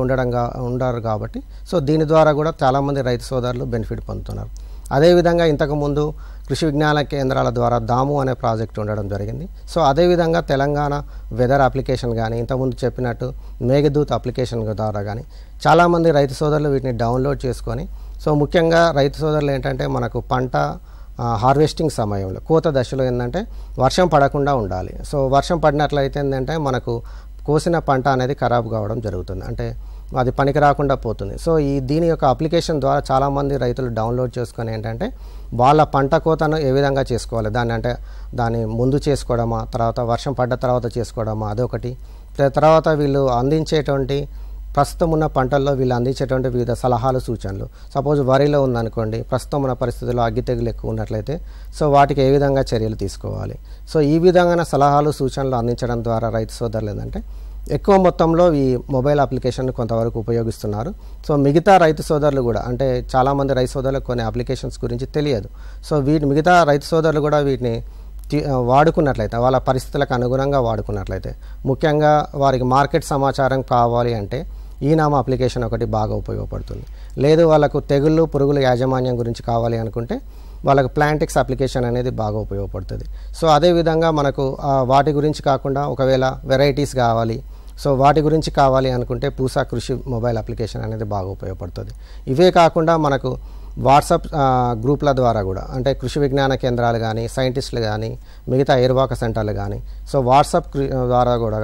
ఉండరు కాబట్టి సో దీని ద్వారా కూడా చాలామంది రైతు సోదరులు బెనిఫిట్ పొందుతున్నారు. అదేవిధంగా ఇంతకుముందు కృషి విజ్ఞాన కేంద్రాల ద్వారా దాము అనే ప్రాజెక్ట్ ఉండడం జరిగింది. సో అదేవిధంగా తెలంగాణ వెదర్ అప్లికేషన్ కానీ ఇంతకుముందు చెప్పినట్టు మేఘదూత్ అప్లికేషన్ ద్వారా కానీ చాలామంది రైతు సోదరులు వీటిని డౌన్లోడ్ చేసుకొని సో ముఖ్యంగా రైతు సోదరులు ఏంటంటే మనకు పంట హార్వెస్టింగ్ సమయంలో కోత దశలో ఏంటంటే వర్షం పడకుండా ఉండాలి. సో వర్షం పడినట్లయితే ఏంటంటే మనకు కోసిన పంట అనేది ఖరాబ్ కావడం జరుగుతుంది, అంటే అది పనికి రాకుండా పోతుంది. సో దీని యొక్క అప్లికేషన్ ద్వారా చాలామంది రైతులు డౌన్లోడ్ చేసుకొని ఏంటంటే వాళ్ళ పంట కోతను ఏ విధంగా చేసుకోవాలి, దాన్ని ముందు చేసుకోవడమా, తర్వాత వర్షం పడ్డ తర్వాత చేసుకోవడమా, అదొకటి. తర్వాత వీళ్ళు అందించేటువంటి ప్రస్తుతం ఉన్న పంటల్లో వీళ్ళు అందించేటువంటి వివిధ సలహాలు, సూచనలు. సపోజ్ వరిలో ఉందనుకోండి, ప్రస్తుతం ఉన్న పరిస్థితుల్లో అగ్గి తెగులు ఎక్కువ ఉన్నట్లయితే సో వాటికి ఏ విధంగా చర్యలు తీసుకోవాలి. సో ఈ విధంగా సలహాలు, సూచనలు అందించడం ద్వారా రైతు సోదరులు ఏంటంటే ఎక్కువ మొత్తంలో ఈ మొబైల్ అప్లికేషన్ కొంతవరకు ఉపయోగిస్తున్నారు. సో మిగతా రైతు సోదరులు కూడా, అంటే చాలామంది రైతు సోదరులకు కొన్ని అప్లికేషన్స్ గురించి తెలియదు. సో మిగతా రైతు సోదరులు కూడా వీటిని వాడుకున్నట్లయితే, వాళ్ళ పరిస్థితులకు అనుగుణంగా వాడుకున్నట్లయితే, ముఖ్యంగా వారికి మార్కెట్ సమాచారం కావాలి అంటే ఈనామ అప్లికేషన్ ఒకటి బాగా ఉపయోగపడుతుంది. లేదు వాళ్ళకు తెగుళ్ళు పురుగుల యాజమాన్యం గురించి కావాలి అనుకుంటే వాళ్ళకు ప్లాంటిక్స్ అప్లికేషన్ అనేది బాగా ఉపయోగపడుతుంది. సో అదేవిధంగా మనకు వాటి గురించి కాకుండా ఒకవేళ వెరైటీస్ కావాలి, సో వాటి గురించి కావాలి అనుకుంటే పూసా కృషి మొబైల్ అప్లికేషన్ అనేది బాగా ఉపయోగపడుతుంది. ఇవే కాకుండా మనకు వాట్సాప్ గ్రూప్ల ద్వారా కూడా, అంటే కృషి విజ్ఞాన కేంద్రాలు కానీ, సైంటిస్టులు కానీ, మిగతా ఏర్వాక సెంటర్లు కానీ, సో వాట్సాప్ ద్వారా కూడా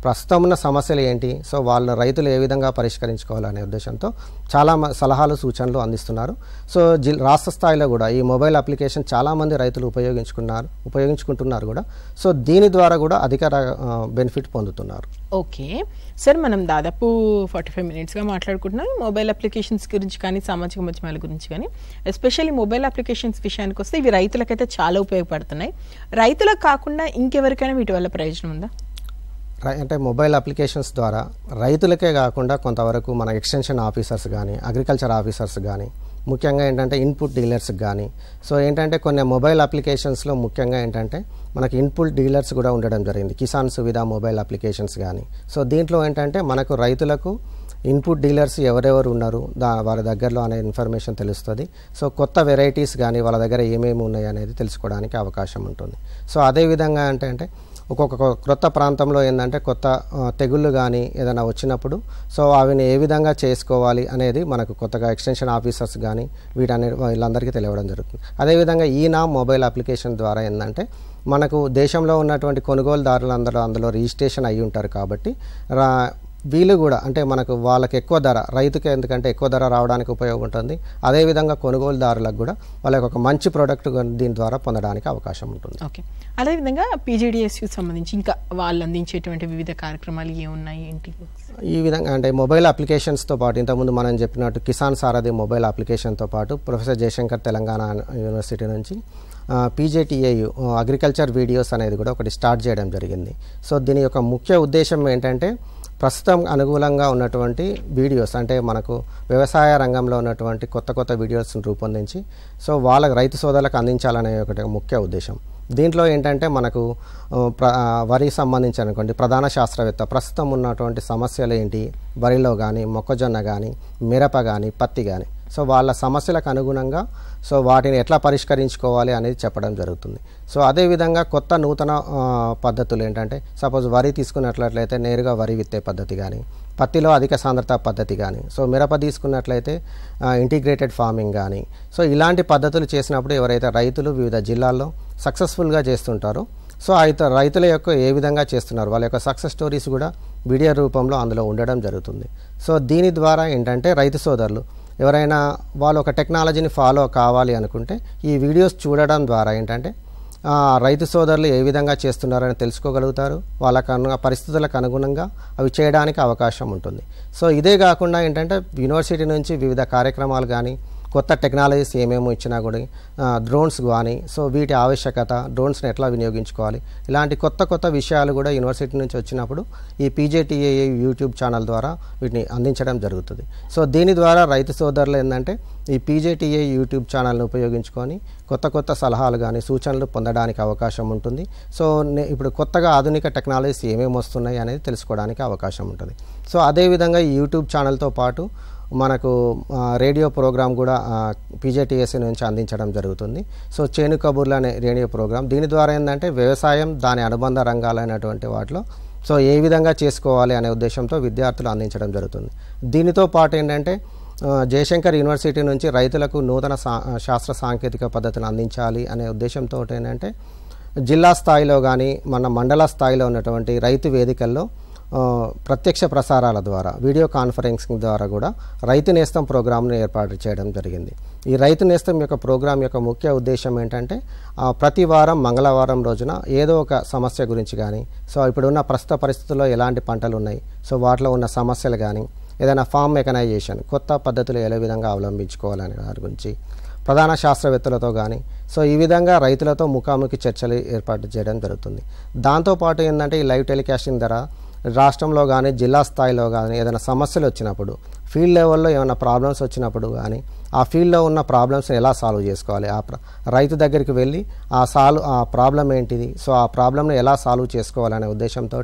ప్రస్తుతం ఉన్న సమస్యలు ఏంటి, సో వాళ్ళ రైతులు ఏ విధంగా పరిష్కరించుకోవాలనే ఉద్దేశంతో చాలా సలహాలు సూచనలు అందిస్తున్నారు. సో రాష్ట్ర స్థాయిలో కూడా ఈ మొబైల్ అప్లికేషన్ చాలామంది రైతులు ఉపయోగించుకుంటున్నారు కూడా. సో దీని ద్వారా కూడా అధిక బెనిఫిట్ పొందుతున్నారు. ఓకే సార్, మనం దాదాపు 45 మినిట్స్గా మాట్లాడుకుంటున్నాం మొబైల్ అప్లికేషన్స్ గురించి కానీ, సామాజిక మాధ్యమాల గురించి కానీ. ఎస్పెషల్లీ మొబైల్ అప్లికేషన్స్ విషయానికి వస్తే ఇవి రైతులకైతే చాలా ఉపయోగపడుతున్నాయి. రైతులకు కాకుండా ఇంకెవరికైనా వీటి వల్ల ప్రయోజనం ఉందా? అంటే మొబైల్ అప్లికేషన్స్ ద్వారా రైతులకే కాకుండా కొంతవరకు మన ఎక్స్టెన్షన్ ఆఫీసర్స్ కానీ, అగ్రికల్చర్ ఆఫీసర్స్ కానీ, ముఖ్యంగా ఏంటంటే ఇన్పుట్ డీలర్స్కి కానీ, సో ఏంటంటే కొన్ని మొబైల్ అప్లికేషన్స్లో ముఖ్యంగా ఏంటంటే మనకి ఇన్పుట్ డీలర్స్ కూడా ఉండడం జరిగింది, కిసాన్ సువిధ మొబైల్ అప్లికేషన్స్ కానీ. సో దీంట్లో ఏంటంటే మనకు రైతులకు ఇన్పుట్ డీలర్స్ ఎవరెవరు ఉన్నారు వారి దగ్గరలో అనే ఇన్ఫర్మేషన్ తెలుస్తుంది. సో కొత్త వెరైటీస్ కానీ వాళ్ళ దగ్గర ఏమేమి ఉన్నాయి అనేది తెలుసుకోవడానికి అవకాశం ఉంటుంది. సో అదేవిధంగా అంటే ఒక్కొక్క క్రొత్త ప్రాంతంలో ఏంటంటే కొత్త తెగుళ్ళు కానీ ఏదైనా వచ్చినప్పుడు సో అవిని ఏ విధంగా చేసుకోవాలి అనేది మనకు కొత్తగా ఎక్స్టెన్షన్ ఆఫీసర్స్ కానీ వీళ్ళందరికీ తెలియడం జరుగుతుంది. అదేవిధంగా ఈనామ్ మొబైల్ అప్లికేషన్ ద్వారా ఏంటంటే మనకు దేశంలో ఉన్నటువంటి కొనుగోలుదారులందరూ అందులో రిజిస్ట్రేషన్ అయ్యి ఉంటారు కాబట్టి వీళ్ళు కూడా అంటే మనకు వాళ్ళకి ఎక్కువ ధర, రైతుకి ఎందుకంటే ఎక్కువ ధర రావడానికి ఉపయోగం ఉంటుంది. అదేవిధంగా కొనుగోలుదారులకు కూడా వాళ్ళకి ఒక మంచి ప్రోడక్ట్ దీని ద్వారా పొందడానికి అవకాశం ఉంటుంది. ఓకే, అదేవిధంగా పీజీడీఎస్యూ సంబంధించి ఇంకా వాళ్ళు అందించేటువంటి వివిధ కార్యక్రమాలు ఏమున్నాయి ఏంటి? ఈ విధంగా అంటే మొబైల్ అప్లికేషన్స్తో పాటు ఇంతకుముందు మనం చెప్పినట్టు కిసాన్ సారథి మొబైల్ అప్లికేషన్తో పాటు ప్రొఫెసర్ జయశంకర్ తెలంగాణ యూనివర్సిటీ నుంచి పీజేటీఏయు అగ్రికల్చర్ వీడియోస్ అనేది కూడా ఒకటి స్టార్ట్ చేయడం జరిగింది. సో దీని యొక్క ముఖ్య ఉద్దేశం ఏంటంటే ప్రస్తుతం అనుకూలంగా ఉన్నటువంటి వీడియోస్, అంటే మనకు వ్యవసాయ రంగంలో ఉన్నటువంటి కొత్త వీడియోస్ని రూపొందించి సో వాళ్ళ రైతు సోదరులకు అందించాలనే ఒకటి ముఖ్య ఉద్దేశం. దీంట్లో ఏంటంటే మనకు వరికి సంబంధించి అనుకోండి ప్రధాన శాస్త్రవేత్త ప్రస్తుతం ఉన్నటువంటి సమస్యలు ఏంటి, వరిలో కానీ, మొక్కజొన్న కానీ, మిరప కానీ, పత్తి కానీ, సో వాళ్ళ సమస్యలకు అనుగుణంగా సో వాటిని ఎట్లా పరిష్కరించుకోవాలి అనేది చెప్పడం జరుగుతుంది. సో అదేవిధంగా కొత్త నూతన పద్ధతులు ఏంటంటే సపోజ్ వరి తీసుకున్నట్లయితే నేరుగా వరి విత్తే పద్ధతి కానీ, పత్తిలో అధిక సాంద్రత పద్ధతి కానీ, సో మిరప తీసుకున్నట్లయితే ఇంటిగ్రేటెడ్ ఫార్మింగ్ కానీ, సో ఇలాంటి పద్ధతులు చేసినప్పుడు ఎవరైతే రైతులు వివిధ జిల్లాల్లో సక్సెస్ఫుల్గా చేస్తుంటారో సో అయితే రైతుల యొక్క ఏ విధంగా చేస్తున్నారు వాళ్ళ యొక్క సక్సెస్ స్టోరీస్ కూడా వీడియో రూపంలో అందులో ఉండడం జరుగుతుంది. సో దీని ద్వారా ఏంటంటే రైతు సోదరులు ఎవరైనా వాళ్ళు ఒక టెక్నాలజీని ఫాలో కావాలి అనుకుంటే ఈ వీడియోస్ చూడడం ద్వారా ఏంటంటే రైతు సోదరులు ఏ విధంగా చేస్తున్నారని తెలుసుకోగలుగుతారు, వాళ్ళకు పరిస్థితులకు అనుగుణంగా అవి చేయడానికి అవకాశం ఉంటుంది. సో ఇదే కాకుండా ఏంటంటే యూనివర్సిటీ నుంచి వివిధ కార్యక్రమాలు కానీ, కొత్త టెక్నాలజీస్ ఏమేమో ఇచ్చినా కూడా డ్రోన్స్ కానీ, సో వీటి ఆవశ్యకత, డ్రోన్స్ని ఎట్లా వినియోగించుకోవాలి, ఇలాంటి కొత్త విషయాలు కూడా యూనివర్సిటీ నుంచి వచ్చినప్పుడు ఈ పీజేటీఏ యూట్యూబ్ ఛానల్ ద్వారా వీటిని అందించడం జరుగుతుంది. సో దీని ద్వారా రైతు సోదరులు ఏంటంటే ఈ పీజేటీఏ యూట్యూబ్ ఛానల్ని ఉపయోగించుకొని కొత్త సలహాలు కానీ సూచనలు పొందడానికి అవకాశం ఉంటుంది. సో ఇప్పుడు కొత్తగా ఆధునిక టెక్నాలజీస్ ఏమేమి వస్తున్నాయి అనేది తెలుసుకోవడానికి అవకాశం ఉంటుంది. సో అదేవిధంగా ఈ యూట్యూబ్ ఛానల్తో పాటు మనకు రేడియో ప్రోగ్రామ్ కూడా పీజేటీఎస్సీ నుంచి అందించడం జరుగుతుంది. సో చేను కబుర్లు అనే రేడియో ప్రోగ్రామ్, దీని ద్వారా ఏంటంటే వ్యవసాయం దాని అనుబంధ రంగాలైనటువంటి వాటిలో సో ఏ విధంగా చేసుకోవాలి అనే ఉద్దేశంతో విద్యార్థులు అందించడం జరుగుతుంది. దీనితో పాటు ఏంటంటే జయశంకర్ యూనివర్సిటీ నుంచి రైతులకు నూతన శాస్త్ర సాంకేతిక పద్ధతులు అందించాలి అనే ఉద్దేశంతో ఏంటంటే జిల్లా స్థాయిలో కానీ మన మండల స్థాయిలో ఉన్నటువంటి రైతు వేదికల్లో ప్రత్యక్ష ప్రసారాల ద్వారా వీడియో కాన్ఫరెన్సింగ్ ద్వారా కూడా రైతు నేస్తం ప్రోగ్రామ్ను ఏర్పాటు చేయడం జరిగింది. ఈ రైతు నేస్తం యొక్క ప్రోగ్రాం యొక్క ముఖ్య ఉద్దేశం ఏంటంటే ప్రతి వారం మంగళవారం రోజున ఏదో ఒక సమస్య గురించి కానీ, సో ఇప్పుడున్న ప్రస్తుత పరిస్థితుల్లో ఎలాంటి పంటలు ఉన్నాయి, సో వాటిలో ఉన్న సమస్యలు కానీ, ఏదైనా ఫామ్ మెకనైజేషన్ కొత్త పద్ధతులు ఏ విధంగా అవలంబించుకోవాలనే దాని గురించి ప్రధాన శాస్త్రవేత్తలతో కానీ, సో ఈ విధంగా రైతులతో ముఖాముఖి చర్చలు ఏర్పాటు చేయడం జరుగుతుంది. దాంతోపాటు ఏంటంటే ఈ లైవ్ టెలికాస్టింగ్ ద్వారా రాష్ట్రంలో కానీ జిల్లా స్థాయిలో కానీ ఏదైనా సమస్యలు వచ్చినప్పుడు ఫీల్డ్ లెవెల్లో ఏమైనా ప్రాబ్లమ్స్ వచ్చినప్పుడు కానీ ఆ ఫీల్డ్లో ఉన్న ప్రాబ్లమ్స్ని ఎలా సాల్వ్ చేసుకోవాలి, రైతు దగ్గరికి వెళ్ళి ఆ ప్రాబ్లం ఏంటిది, సో ఆ ప్రాబ్లమ్ని ఎలా సాల్వ్ చేసుకోవాలనే ఉద్దేశంతో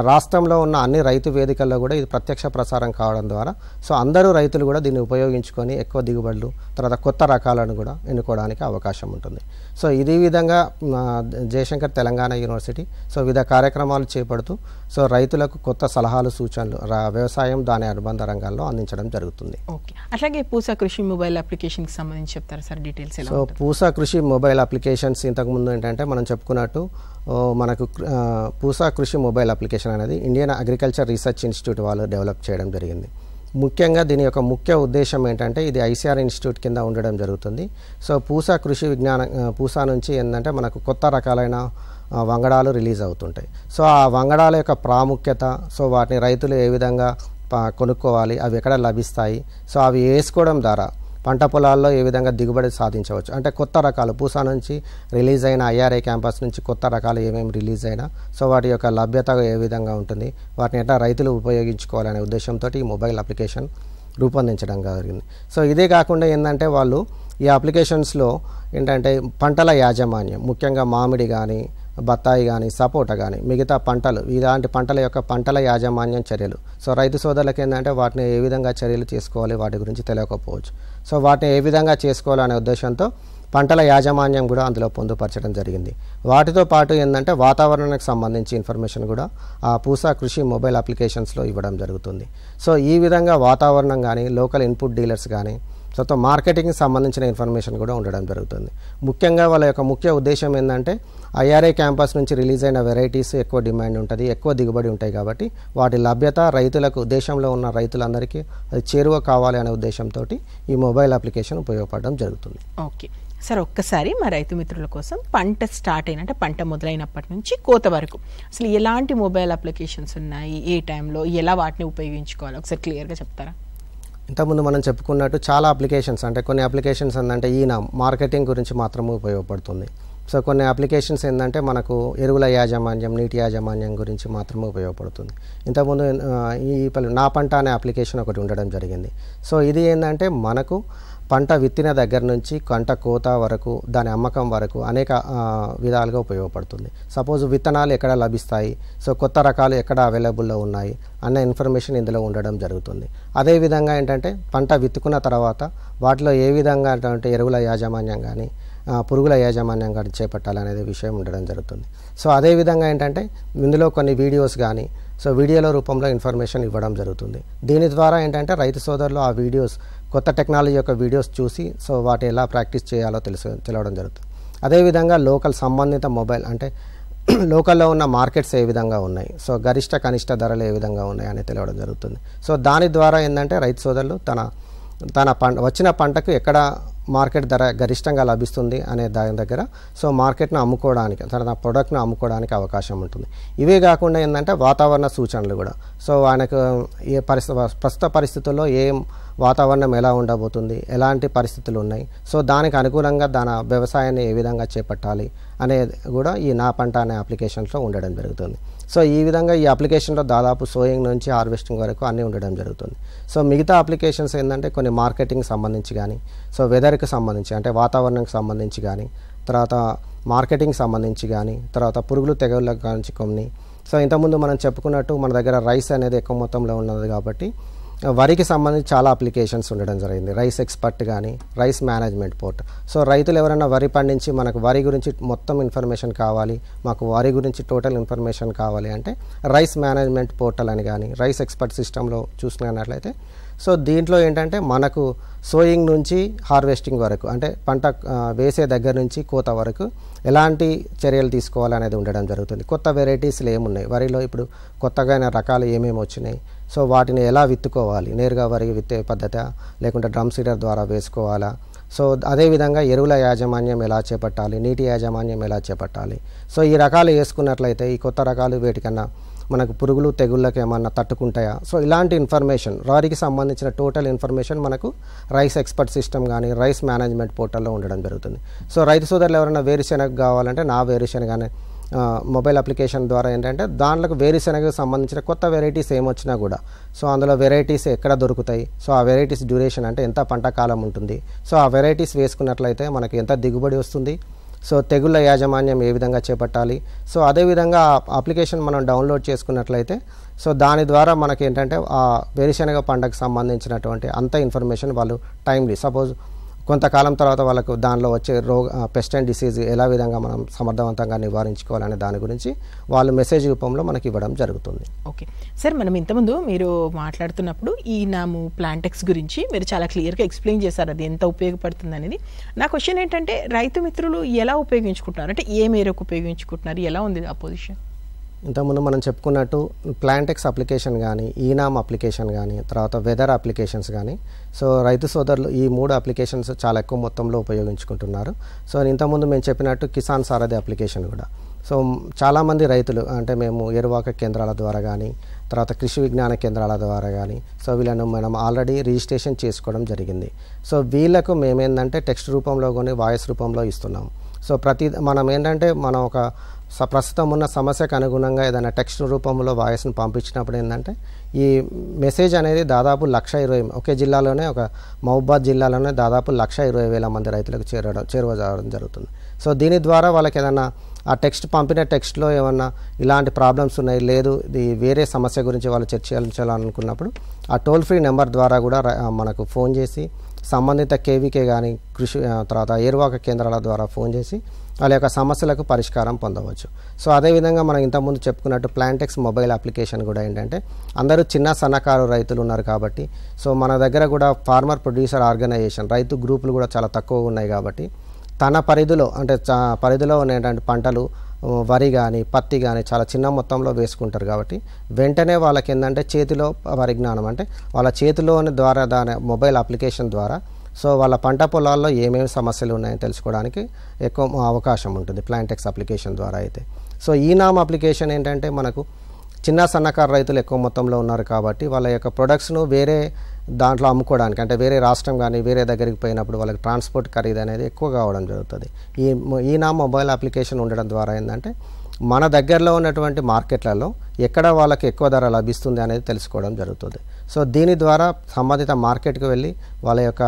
రాష్ట్రంలో ఉన్న అన్ని రైతు వేదికల్లో కూడా ఇది ప్రత్యక్ష ప్రసారం కావడం ద్వారా సో అందరూ రైతులు కూడా దీన్ని ఉపయోగించుకొని ఎక్కువ దిగుబడులు తర్వాత కొత్త రకాలను కూడా ఎన్నుకోవడానికి అవకాశం ఉంటుంది. సో ఇదే విధంగా జయశంకర్ తెలంగాణ యూనివర్సిటీ సో వివిధ కార్యక్రమాలు చేపడుతూ సో రైతులకు కొత్త సలహాలు సూచనలు వ్యవసాయం దాని అనుబంధ రంగాల్లో అందించడం జరుగుతుంది. ఓకే, అట్లాగే పూసా కృషి మొబైల్ అప్లికేషన్కి సంబంధించి చెప్తారా సార్ డీటెయిల్స్? సో పూసా కృషి మొబైల్ అప్లికేషన్స్ ఇంతకుముందు ఏంటంటే మనం చెప్పుకున్నట్టు మనకు పూసా కృషి మొబైల్ అప్లికేషన్ అనేది ఇండియన్ అగ్రికల్చర్ రీసెర్చ్ ఇన్స్టిట్యూట్ వాళ్ళు డెవలప్ చేయడం జరిగింది. ముఖ్యంగా దీని యొక్క ముఖ్య ఉద్దేశం ఏంటంటే ఇది ఐసీఆర్ ఇన్స్టిట్యూట్ కింద ఉండడం జరుగుతుంది. సో పూసా కృషి పూసా నుంచి ఏంటంటే మనకు కొత్త రకాలైన వంగడాలు రిలీజ్ అవుతుంటాయి. సో ఆ వంగడాల యొక్క ప్రాముఖ్యత, సో వాటిని రైతులు ఏ విధంగా కొనుక్కోవాలి, అవి ఎక్కడ లభిస్తాయి, సో అవి వేసుకోవడం ద్వారా పంట పొలాల్లో ఏ విధంగా దిగుబడి సాధించవచ్చు, అంటే కొత్త రకాలు పూసా నుంచి రిలీజ్ అయిన ఐఆర్ఐ క్యాంపస్ నుంచి కొత్త రకాలు ఏమేమి రిలీజ్ అయినా సో వాటి యొక్క లభ్యత ఏ విధంగా ఉంటుంది, వాటిని ఎట్లా రైతులు ఉపయోగించుకోవాలనే ఉద్దేశంతో ఈ మొబైల్ అప్లికేషన్ రూపొందించడం జరిగింది. సో ఇదే కాకుండా ఏంటంటే వాళ్ళు ఈ అప్లికేషన్స్లో ఏంటంటే పంటల యాజమాన్యం, ముఖ్యంగా మామిడి కానీ బత్తాయి కానీ సపోటా కానీ మిగతా పంటలు ఇలాంటి పంటల యొక్క పంటల యాజమాన్యం చర్యలు, సో రైతు సోదరులకు ఏంటంటే వాటిని ఏ విధంగా చర్యలు చేసుకోవాలి వాటి గురించి తెలియకపోవచ్చు. సో వాటిని ఏ విధంగా చేసుకోవాలనే ఉద్దేశంతో పంటల యాజమాన్యం కూడా అందులో పొందుపరచడం జరిగింది. వాటితో పాటు ఏంటంటే వాతావరణానికి సంబంధించి ఇన్ఫర్మేషన్ కూడా ఆ పూసా కృషి మొబైల్ అప్లికేషన్స్లో ఇవ్వడం జరుగుతుంది. సో ఈ విధంగా వాతావరణం కానీ లోకల్ ఇన్పుట్ డీలర్స్ కానీ సో మార్కెటింగ్కి సంబంధించిన ఇన్ఫర్మేషన్ కూడా ఉండడం జరుగుతుంది. ముఖ్యంగా వాళ్ళ యొక్క ముఖ్య ఉద్దేశం ఏంటంటే ఐఆర్ఐ క్యాంపస్ నుంచి రిలీజ్ అయిన వెరైటీస్ ఎక్కువ డిమాండ్ ఉంటుంది, ఎక్కువ దిగుబడి ఉంటాయి కాబట్టి వాటి లభ్యత రైతులకు దేశంలో ఉన్న రైతులందరికీ అది చేరువ కావాలి అనే ఉద్దేశంతో ఈ మొబైల్ అప్లికేషన్ ఉపయోగపడడం జరుగుతుంది. ఓకే సార్, ఒక్కసారి మా రైతు మిత్రుల కోసం పంట స్టార్ట్ అయిన అంటే పంట మొదలైనప్పటి నుంచి కోత వరకు అసలు ఎలాంటి మొబైల్ అప్లికేషన్స్ ఉన్నాయి, ఏ టైంలో ఎలా వాటిని ఉపయోగించుకోవాలి ఒకసారి క్లియర్గా చెప్తారా? ఇంతకుముందు మనం చెప్పుకున్నట్టు చాలా అప్లికేషన్స్ అంటే కొన్ని అప్లికేషన్స్ ఏంటంటే ఈయన మార్కెటింగ్ గురించి మాత్రమే ఉపయోగపడుతుంది. సో కొన్ని అప్లికేషన్స్ ఏంటంటే మనకు ఎరువుల యాజమాన్యం నీటి యాజమాన్యం గురించి మాత్రమే ఉపయోగపడుతుంది. ఇంతకుముందు నా పంట అనే అప్లికేషన్ ఒకటి ఉండడం జరిగింది. సో ఇది ఏంటంటే మనకు పంట విత్తిన దగ్గర నుంచి పంట కోత వరకు దాని అమ్మకం వరకు అనేక విధాలుగా ఉపయోగపడుతుంది. సపోజ్ విత్తనాలు ఎక్కడ లభిస్తాయి, సో కొత్త రకాలు ఎక్కడ అవైలబుల్లో ఉన్నాయి అన్న ఇన్ఫర్మేషన్ ఇందులో ఉండడం జరుగుతుంది. అదేవిధంగా ఏంటంటే పంట విత్తుకున్న తర్వాత వాటిలో ఏ విధంగా అంటే ఎరువుల యాజమాన్యం కానీ పురుగుల యాజమాన్యం కానీ చేపట్టాలనేది విషయం ఉండడం జరుగుతుంది. సో అదేవిధంగా ఏంటంటే ఇందులో కొన్ని వీడియోస్ కానీ సో వీడియోల రూపంలో ఇన్ఫర్మేషన్ ఇవ్వడం జరుగుతుంది. దీని ద్వారా ఏంటంటే రైతు సోదరులు ఆ వీడియోస్ కొత్త టెక్నాలజీ యొక్క వీడియోస్ చూసి సో వాటి ఎలా ప్రాక్టీస్ చేయాలో తెలియడం జరుగుతుంది. అదేవిధంగా లోకల్ సంబంధిత మొబైల్ అంటే లోకల్లో ఉన్న మార్కెట్స్ ఏ విధంగా ఉన్నాయి, సో గరిష్ట కనిష్ట ధరలు ఏ విధంగా ఉన్నాయి అని తెలియడం జరుగుతుంది. సో దాని ద్వారా ఏంటంటే రైతు సోదరులు తన వచ్చిన పంటకు ఎక్కడ మార్కెట్ ధర గరిష్టంగా లభిస్తుంది అనే దాని దగ్గర సో మార్కెట్ను అమ్ముకోవడానికి తన ప్రొడక్ట్ను అమ్ముకోవడానికి అవకాశం ఉంటుంది. ఇవే కాకుండా ఏంటంటే వాతావరణ సూచనలు కూడా, సో ఆయనకు ఏ ప్రస్తుత పరిస్థితుల్లో ఏం వాతావరణం ఎలా ఉండబోతుంది, ఎలాంటి పరిస్థితులు ఉన్నాయి, సో దానికి అనుగుణంగా దాని వ్యవసాయాన్ని ఏ విధంగా చేపట్టాలి అనేది కూడా ఈ నా పంట అనే అప్లికేషన్స్లో ఉండడం జరుగుతుంది. సో ఈ విధంగా ఈ అప్లికేషన్లో దాదాపు సోయింగ్ నుంచి హార్వెస్టింగ్ వరకు అన్నీ ఉండడం జరుగుతుంది. సో మిగతా అప్లికేషన్స్ ఏంటంటే కొన్ని మార్కెటింగ్ సంబంధించి కానీ సో వెదర్కి సంబంధించి అంటే వాతావరణానికి సంబంధించి కానీ తర్వాత మార్కెటింగ్ సంబంధించి కానీ తర్వాత పురుగులు తెగుళ్ళకు గురించి కొన్ని. సో ఇంతకుముందు మనం చెప్పుకున్నట్టు మన దగ్గర రైస్ అనేది ఎక్కువ మొత్తంలో ఉన్నది కాబట్టి వరికి సంబంధించి చాలా అప్లికేషన్స్ ఉండడం జరిగింది. రైస్ ఎక్స్పర్ట్ కానీ రైస్ మేనేజ్మెంట్ పోర్టల్. సో రైతులు ఎవరైనా వరి పండించి మనకు వరి గురించి మొత్తం ఇన్ఫర్మేషన్ కావాలి, మాకు వరి గురించి టోటల్ ఇన్ఫర్మేషన్ కావాలి అంటే రైస్ మేనేజ్మెంట్ పోర్టల్ అని కానీ రైస్ ఎక్స్పర్ట్ సిస్టంలో చూసుకున్నట్లయితే సో దీంట్లో ఏంటంటే మనకు సోయింగ్ నుంచి హార్వెస్టింగ్ వరకు అంటే పంట వేసే దగ్గర నుంచి కోత వరకు ఎలాంటి చర్యలు తీసుకోవాలనేది ఉండడం జరుగుతుంది. కొత్త వెరైటీస్లు ఏమున్నాయి, వరిలో ఇప్పుడు కొత్తగా రకాలు ఏమేమి వచ్చినాయి, సో వాటిని ఎలా విత్తుకోవాలి, నేరుగా వరి విత్తే పద్ధతి లేకుంటే డ్రమ్ సీడర్ ద్వారా వేసుకోవాలా, సో అదేవిధంగా ఎరువుల యాజమాన్యం ఎలా చేపట్టాలి, నీటి యాజమాన్యం ఎలా చేపట్టాలి. సో ఈ రకాలు వేసుకున్నట్లయితే ఈ కొత్త రకాలు వేటికన్నా మనకు పురుగులు తెగుళ్ళకి ఏమన్నా తట్టుకుంటాయా, సో ఇలాంటి ఇన్ఫర్మేషన్ వారికి సంబంధించిన టోటల్ ఇన్ఫర్మేషన్ మనకు రైస్ ఎక్స్పర్ట్ సిస్టమ్ కానీ రైస్ మేనేజ్మెంట్ పోర్టల్లో ఉండడం జరుగుతుంది. సో రైతు సోదరులు ఎవరైనా వేరుశెనగ కావాలంటే నా వేరుశెనగ మొబైల్ అప్లికేషన్ ద్వారా ఏంటంటే దాంట్లోకి వేరుశనగకు సంబంధించిన కొత్త వెరైటీస్ ఏమొచ్చినా కూడా సో అందులో వెరైటీస్ ఎక్కడ దొరుకుతాయి, సో ఆ వెరైటీస్ డ్యూరేషన్ అంటే ఎంత పంట కాలం ఉంటుంది, సో ఆ వెరైటీస్ వేసుకున్నట్లయితే మనకి ఎంత దిగుబడి వస్తుంది, సో తెగుళ్ళ యాజమాన్యం ఏ విధంగా చేపట్టాలి, సో అదేవిధంగా అప్లికేషన్ మనం డౌన్లోడ్ చేసుకున్నట్లయితే సో దాని ద్వారా మనకి ఏంటంటే ఆ వేరుశనగ పంటకు సంబంధించినటువంటి అంత ఇన్ఫర్మేషన్ వాళ్ళు టైమ్లీ సపోజ్ కొంతకాలం తర్వాత వాళ్ళకు దానిలో వచ్చే పెస్ట్ అండ్ డిసీజ్ ఎలా విధంగా మనం సమర్థవంతంగా నివారించుకోవాలనే దాని గురించి వాళ్ళు మెసేజ్ రూపంలో మనకి ఇవ్వడం జరుగుతుంది. ఓకే సార్, మనం ఇంతకుముందు మీరు మాట్లాడుతున్నప్పుడు ఈ నాము ప్లాంటెక్స్ గురించి మీరు చాలా క్లియర్గా ఎక్స్ప్లెయిన్ చేశారు, అది ఎంత ఉపయోగపడుతుంది అనేది. నా క్వశ్చన్ ఏంటంటే రైతు మిత్రులు ఎలా ఉపయోగించుకుంటున్నారు, అంటే ఏ మేరకు ఉపయోగించుకుంటున్నారు, ఎలా ఉంది ఆ పొజిషన్? ఇంతకుముందు మనం చెప్పుకున్నట్టు ప్లాంటెక్స్ అప్లికేషన్ కానీ, ఈనామ్ అప్లికేషన్ కానీ, తర్వాత వెదర్ అప్లికేషన్స్ కానీ, సో రైతు సోదరులు ఈ 3 అప్లికేషన్స్ చాలా ఎక్కువ మొత్తంలో ఉపయోగించుకుంటున్నారు. సో ఇంతకుముందు మేము చెప్పినట్టు కిసాన్ సారథి అప్లికేషన్ కూడా సో చాలామంది రైతులు అంటే మేము ఏరువాక కేంద్రాల ద్వారా కానీ, తర్వాత కృషి విజ్ఞాన కేంద్రాల ద్వారా కానీ సో వీళ్ళను మనం ఆల్రెడీ రిజిస్ట్రేషన్ చేసుకోవడం జరిగింది. సో వీళ్ళకు మేమేంటంటే టెక్స్ట్ రూపంలో కానీ వాయిస్ రూపంలో ఇస్తున్నాం. సో మనం ఏంటంటే మనం ఒక ప్రస్తుతం ఉన్న సమస్యకు అనుగుణంగా ఏదైనా టెక్స్ట్ రూపంలో వాయిస్ను పంపించినప్పుడు ఏంటంటే ఈ మెసేజ్ అనేది దాదాపు 1,20,000 ఒకే జిల్లాలోనే ఒక మహబూబాద్ జిల్లాలోనే దాదాపు 1,20,000 మంది రైతులకు చేరువ జరుగుతుంది. సో దీని ద్వారా వాళ్ళకి ఏదైనా ఆ టెక్స్ట్ పంపిన టెక్స్ట్లో ఏమన్నా ఇలాంటి ప్రాబ్లమ్స్ ఉన్నాయి, లేదు ఇది వేరే సమస్య గురించి వాళ్ళు చర్చించాలనుకున్నప్పుడు ఆ టోల్ ఫ్రీ నెంబర్ ద్వారా కూడా మనకు ఫోన్ చేసి సంబంధిత కేవీకే కానీ తర్వాత ఏరువాక కేంద్రాల ద్వారా ఫోన్ చేసి వాళ్ళ యొక్క సమస్యలకు పరిష్కారం పొందవచ్చు. సో అదేవిధంగా మనం ఇంతకుముందు చెప్పుకున్నట్టు ప్లాంటెక్స్ మొబైల్ అప్లికేషన్ కూడా ఏంటంటే అందరూ చిన్న సన్నకారు రైతులు ఉన్నారు కాబట్టి సో మన దగ్గర కూడా ఫార్మర్ ప్రొడ్యూసర్ ఆర్గనైజేషన్ రైతు గ్రూపులు కూడా చాలా తక్కువగా ఉన్నాయి కాబట్టి తన పరిధిలో అంటే పరిధిలో ఉన్నటువంటి పంటలు వరి కానీ పత్తి కానీ చాలా చిన్న మొత్తంలో వేసుకుంటారు కాబట్టి వెంటనే వాళ్ళకి ఏంటంటే చేతిలో పరిజ్ఞానం అంటే వాళ్ళ చేతిలోని ద్వారా దాని మొబైల్ అప్లికేషన్ ద్వారా సో వాళ్ళ పంట పొలాల్లో ఏమేమి సమస్యలు ఉన్నాయని తెలుసుకోవడానికి ఎక్కువ అవకాశం ఉంటుంది ప్లాంటెక్స్ అప్లికేషన్ ద్వారా అయితే. సో ఈనామ్ అప్లికేషన్ ఏంటంటే మనకు చిన్న సన్నకారు రైతులు ఎక్కువ మొత్తంలో ఉన్నారు కాబట్టి వాళ్ళ యొక్క ప్రొడక్ట్స్ను వేరే దాంట్లో అమ్ముకోవడానికి అంటే వేరే రాష్ట్రం కానీ వేరే దగ్గరికి పోయినప్పుడు వాళ్ళకి ట్రాన్స్పోర్ట్ ఖరీదు అనేది ఎక్కువ కావడం జరుగుతుంది. ఈనామ్ మొబైల్ అప్లికేషన్ ఉండడం ద్వారా ఏంటంటే మన దగ్గరలో ఉన్నటువంటి మార్కెట్లలో ఎక్కడ వాళ్ళకి ఎక్కువ ధర లభిస్తుంది అనేది తెలుసుకోవడం జరుగుతుంది. సో దీని ద్వారా సంబంధిత మార్కెట్కి వెళ్ళి వాళ్ళ యొక్క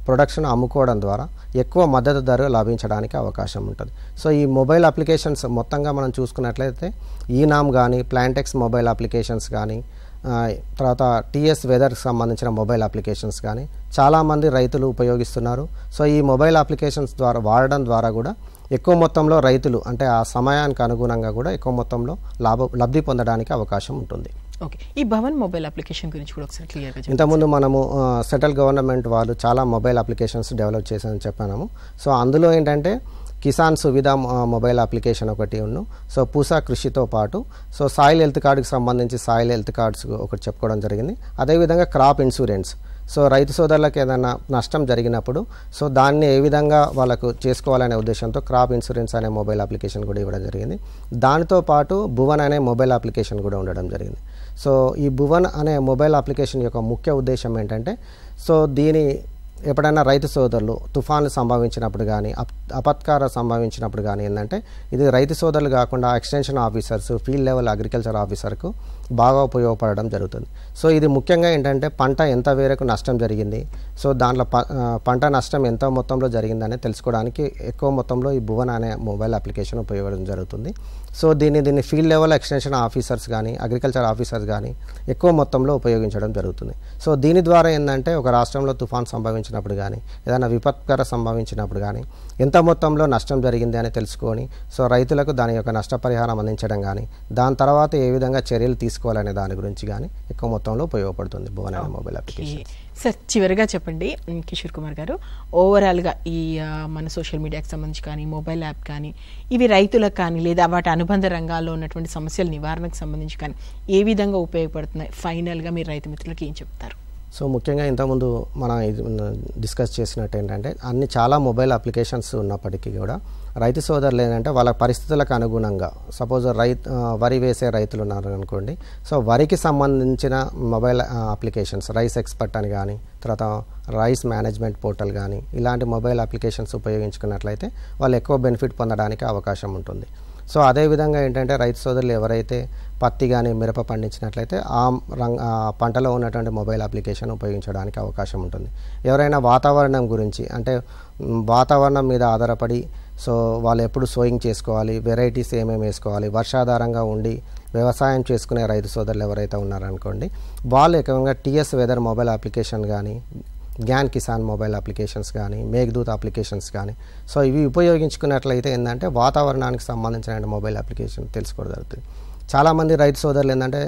ప్రొడక్షన్ అమ్ముకోవడం ద్వారా ఎక్కువ మద్దతు ధర లభించడానికి అవకాశం ఉంటుంది. సో ఈ మొబైల్ అప్లికేషన్స్ మొత్తంగా మనం చూసుకున్నట్లయితే ఈనామ్ కానీ ప్లాంటెక్స్ మొబైల్ అప్లికేషన్స్ కానీ తర్వాత టీఎస్ వెదర్కి సంబంధించిన మొబైల్ అప్లికేషన్స్ కానీ చాలామంది రైతులు ఉపయోగిస్తున్నారు. సో ఈ మొబైల్ అప్లికేషన్స్ ద్వారా వాడడం ద్వారా కూడా ఎక్కువ మొత్తంలో రైతులు అంటే ఆ సమయానికి అనుగుణంగా కూడా ఎక్కువ మొత్తంలో లబ్ధి పొందడానికి అవకాశం ఉంటుంది. ఓకే, ఈ భవన్ మొబైల్ అప్లికేషన్ గురించి కూడా ఒకసారి క్లియర్గా చెప్పండి. ఇంతకుముందు మనము సెంట్రల్ గవర్నమెంట్ వాళ్ళు చాలా మొబైల్ అప్లికేషన్స్ డెవలప్ చేశారని చెప్పాము. సో అందులో ఏంటంటే కిసాన్ సువిధ మొబైల్ అప్లికేషన్ ఒకటి సో పూసా కృషితో పాటు సో సాయిల్ హెల్త్ కార్డుకి సంబంధించి సాయిల్ హెల్త్ కార్డ్స్ ఒకటి చెప్పుకోవడం జరిగింది. అదేవిధంగా క్రాప్ ఇన్సూరెన్స్ సో రైతు సోదరులకు ఏదైనా నష్టం జరిగినప్పుడు సో దాన్ని ఏ విధంగా వాళ్ళకు చేసుకోవాలనే ఉద్దేశంతో క్రాప్ ఇన్సూరెన్స్ అనే మొబైల్ అప్లికేషన్ కూడా ఇవ్వడం జరిగింది. దానితో పాటు భువన్ అనే మొబైల్ అప్లికేషన్ కూడా ఉండడం జరిగింది. సో ఈ భువన్ అనే మొబైల్ అప్లికేషన్ యొక్క ముఖ్య ఉద్దేశం ఏంటంటే సో దీని ఎప్పుడైనా రైతు సోదరులు తుఫాన్లు సంభవించినప్పుడు కానీ అపత్కారం సంభవించినప్పుడు కానీ ఏంటంటే ఇది రైతు సోదరులు కాకుండా extension officers field level agriculture ఆఫీసర్కు బాగా ఉపయోగపడడం జరుగుతుంది. సో ఇది ముఖ్యంగా ఏంటంటే పంట ఎంత మేరకు నష్టం జరిగింది, సో దాంట్లో పంట నష్టం ఎంత మొత్తంలో జరిగిందని తెలుసుకోవడానికి ఎక్కువ మొత్తంలో ఈ భువన్ అనే మొబైల్ అప్లికేషన్ ఉపయోగించడం జరుగుతుంది. సో దీన్ని ఫీల్డ్ లెవెల్ ఎక్స్టెన్షన్ ఆఫీసర్స్ కానీ అగ్రికల్చర్ ఆఫీసర్స్ కానీ ఎక్కువ మొత్తంలో ఉపయోగించడం జరుగుతుంది. సో దీని ద్వారా ఏంటంటే ఒక రాష్ట్రంలో తుఫాన్ సంభవించినప్పుడు కానీ ఏదైనా విపత్కర సంభవించినప్పుడు కానీ ఎంత మొత్తంలో నష్టం జరిగింది అని తెలుసుకొని సో రైతులకు దాని యొక్క నష్టపరిహారం అందించడం కానీ దాని తర్వాత ఏ విధంగా చర్యలు తీసుకోవాలనే దాని గురించి కానీ ఎక్కువ మొత్తంలో ఉపయోగపడుతుంది భువన్ అనే మొబైల్ అప్లికేషన్. సార్ చివరిగా చెప్పండి కిషోర్ కుమార్ గారు, ఓవరాల్గా ఈ మన సోషల్ మీడియాకి సంబంధించి కానీ మొబైల్ యాప్ కానీ ఇవి రైతులకు కానీ లేదా వాటి అనుబంధ రంగాల్లో ఉన్నటువంటి సమస్యల నివారణకు సంబంధించి కానీ ఏ విధంగా ఉపయోగపడుతున్నాయి, ఫైనల్గా మీరు రైతు మిత్రులకు ఏం చెప్తారు? సో ముఖ్యంగా ఇంతకుముందు మనం డిస్కస్ చేసినట్టు ఏంటంటే చాలా మొబైల్ అప్లికేషన్స్ ఉన్నప్పటికీ కూడా రైతు సోదరులు ఏంటంటే వాళ్ళ పరిస్థితులకు అనుగుణంగా సపోజ్ వరి వేసే రైతులు ఉన్నారు అనుకోండి, సో వరికి సంబంధించిన మొబైల్ అప్లికేషన్స్ రైస్ ఎక్స్పర్ట్ అని కానీ తర్వాత రైస్ మేనేజ్మెంట్ పోర్టల్ కానీ ఇలాంటి మొబైల్ అప్లికేషన్స్ ఉపయోగించుకున్నట్లయితే వాళ్ళు ఎక్కువ బెనిఫిట్ పొందడానికి అవకాశం ఉంటుంది. సో అదేవిధంగా ఏంటంటే రైతు సోదరులు ఎవరైతే పత్తి కానీ మిరప పండించినట్లయితే ఆ పంటలో ఉన్నటువంటి మొబైల్ అప్లికేషన్ ఉపయోగించడానికి అవకాశం ఉంటుంది. ఎవరైనా వాతావరణం గురించి అంటే వాతావరణం మీద ఆధారపడి సో వాళ్ళు ఎప్పుడు సోయింగ్ చేసుకోవాలి, వెరైటీస్ ఏమేమి వేసుకోవాలి, వర్షాధారంగా ఉండి వ్యవసాయం చేసుకునే రైతు సోదరులు ఎవరైతే ఉన్నారనుకోండి, వాళ్ళు ఎక్కువగా టీఎస్ వెదర్ మొబైల్ అప్లికేషన్ కానీ, గ్యాన్ కిసాన్ మొబైల్ అప్లికేషన్స్ కానీ, మేఘదూత్ అప్లికేషన్స్ కానీ సో ఇవి ఉపయోగించుకున్నట్లయితే ఏంటంటే వాతావరణానికి సంబంధించిన మొబైల్ అప్లికేషన్ తెలుసుకోవడం జరుగుతుంది. చాలామంది రైతు సోదరులు ఏంటంటే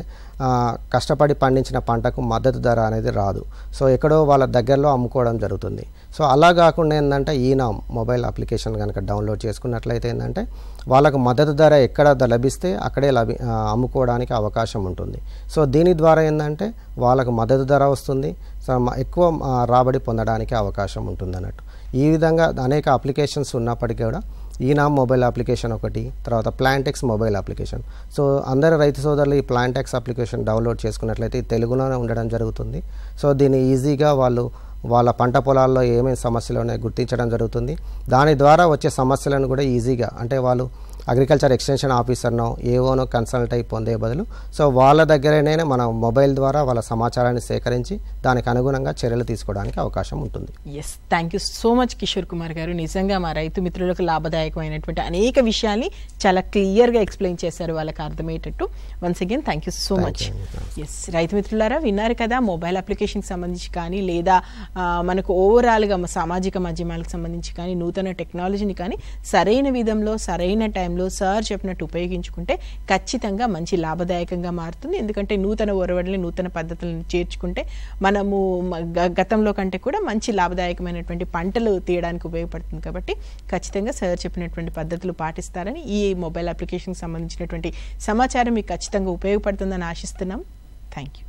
కష్టపడి పండించిన పంటకు మద్దతు ధర అనేది రాదు. సో ఎక్కడో వాళ్ళ దగ్గరలో అమ్ముకోవడం జరుగుతుంది. సో అలా కాకుండా ఏంటంటే ఈనామ్ మొబైల్ అప్లికేషన్ కనుక డౌన్లోడ్ చేసుకున్నట్లయితే ఏంటంటే వాళ్ళకు మద్దతు ధర ఎక్కడ లభిస్తే అక్కడే అమ్ముకోవడానికి అవకాశం ఉంటుంది. సో దీని ద్వారా ఏంటంటే వాళ్ళకు మద్దతు ధర వస్తుంది, ఎక్కువ రాబడి పొందడానికి అవకాశం ఉంటుంది అన్నట్టు. ఈ విధంగా అనేక అప్లికేషన్స్ ఉన్నప్పటికీ కూడా ఈనామ్ మొబైల్ అప్లికేషన్ ఒకటి, తర్వాత ప్లాంటెక్స్ మొబైల్ అప్లికేషన్. సో అందరు రైతు సోదరులు ఈ ప్లాంటెక్స్ అప్లికేషన్ డౌన్లోడ్ చేసుకున్నట్లయితే తెలుగులోనే ఉండడం జరుగుతుంది. సో దీన్ని ఈజీగా వాళ్ళ పంట పొలాల్లో ఏమేమి సమస్యలు ఉన్నాయో గుర్తించడం జరుగుతుంది. దాని ద్వారా వచ్చే సమస్యలను కూడా ఈజీగా అంటే వాళ్ళు అగ్రికల్చర్ ఎక్స్టెన్షన్ ఆఫీసర్నో ఏవోనో కన్సల్ట్ అయి పొందే బదులు సో వాళ్ళ దగ్గరనే మన మొబైల్ ద్వారా వాళ్ళ సమాచారాన్ని సేకరించి దానికి అనుగుణంగా చర్యలు తీసుకోవడానికి అవకాశం ఉంటుంది. Yes, thank you so much Kishore Kumar గారు. నిజంగా మా రైతు మిత్రులకు లాభదాయకమైనటువంటి అనేక విషయాల్ని చాలా క్లియర్గా ఎక్స్ప్లెయిన్ చేశారు వాళ్ళకి అర్థమయ్యేటట్టు. Once again thank you so much. Yes, రైతు మిత్రులారా విన్నారు కదా, మొబైల్ అప్లికేషన్కి సంబంధించి కానీ లేదా మనకు ఓవరాల్గా సామాజిక మాధ్యమాలకు సంబంధించి కానీ నూతన టెక్నాలజీని కానీ సరైన విధంలో సరైన టైంలో సార్ చెప్పినట్టు ఉపయోగించుకుంటే ఖచ్చితంగా మంచి లాభదాయకంగా మారుతుంది. ఎందుకంటే నూతన ఒరవడిని నూతన పద్ధతులను చేర్చుకుంటే మనము గతంలో కంటే కూడా మంచి లాభదాయకమైనటువంటి పంటలు తీయడానికి ఉపయోగపడుతుంది. కాబట్టి ఖచ్చితంగా సార్ చెప్పినటువంటి పద్ధతులు పాటిస్తారని, ఈ మొబైల్ అప్లికేషన్కి సంబంధించినటువంటి సమాచారం మీకు ఖచ్చితంగా ఉపయోగపడుతుందని ఆశిస్తున్నాం. Thank you.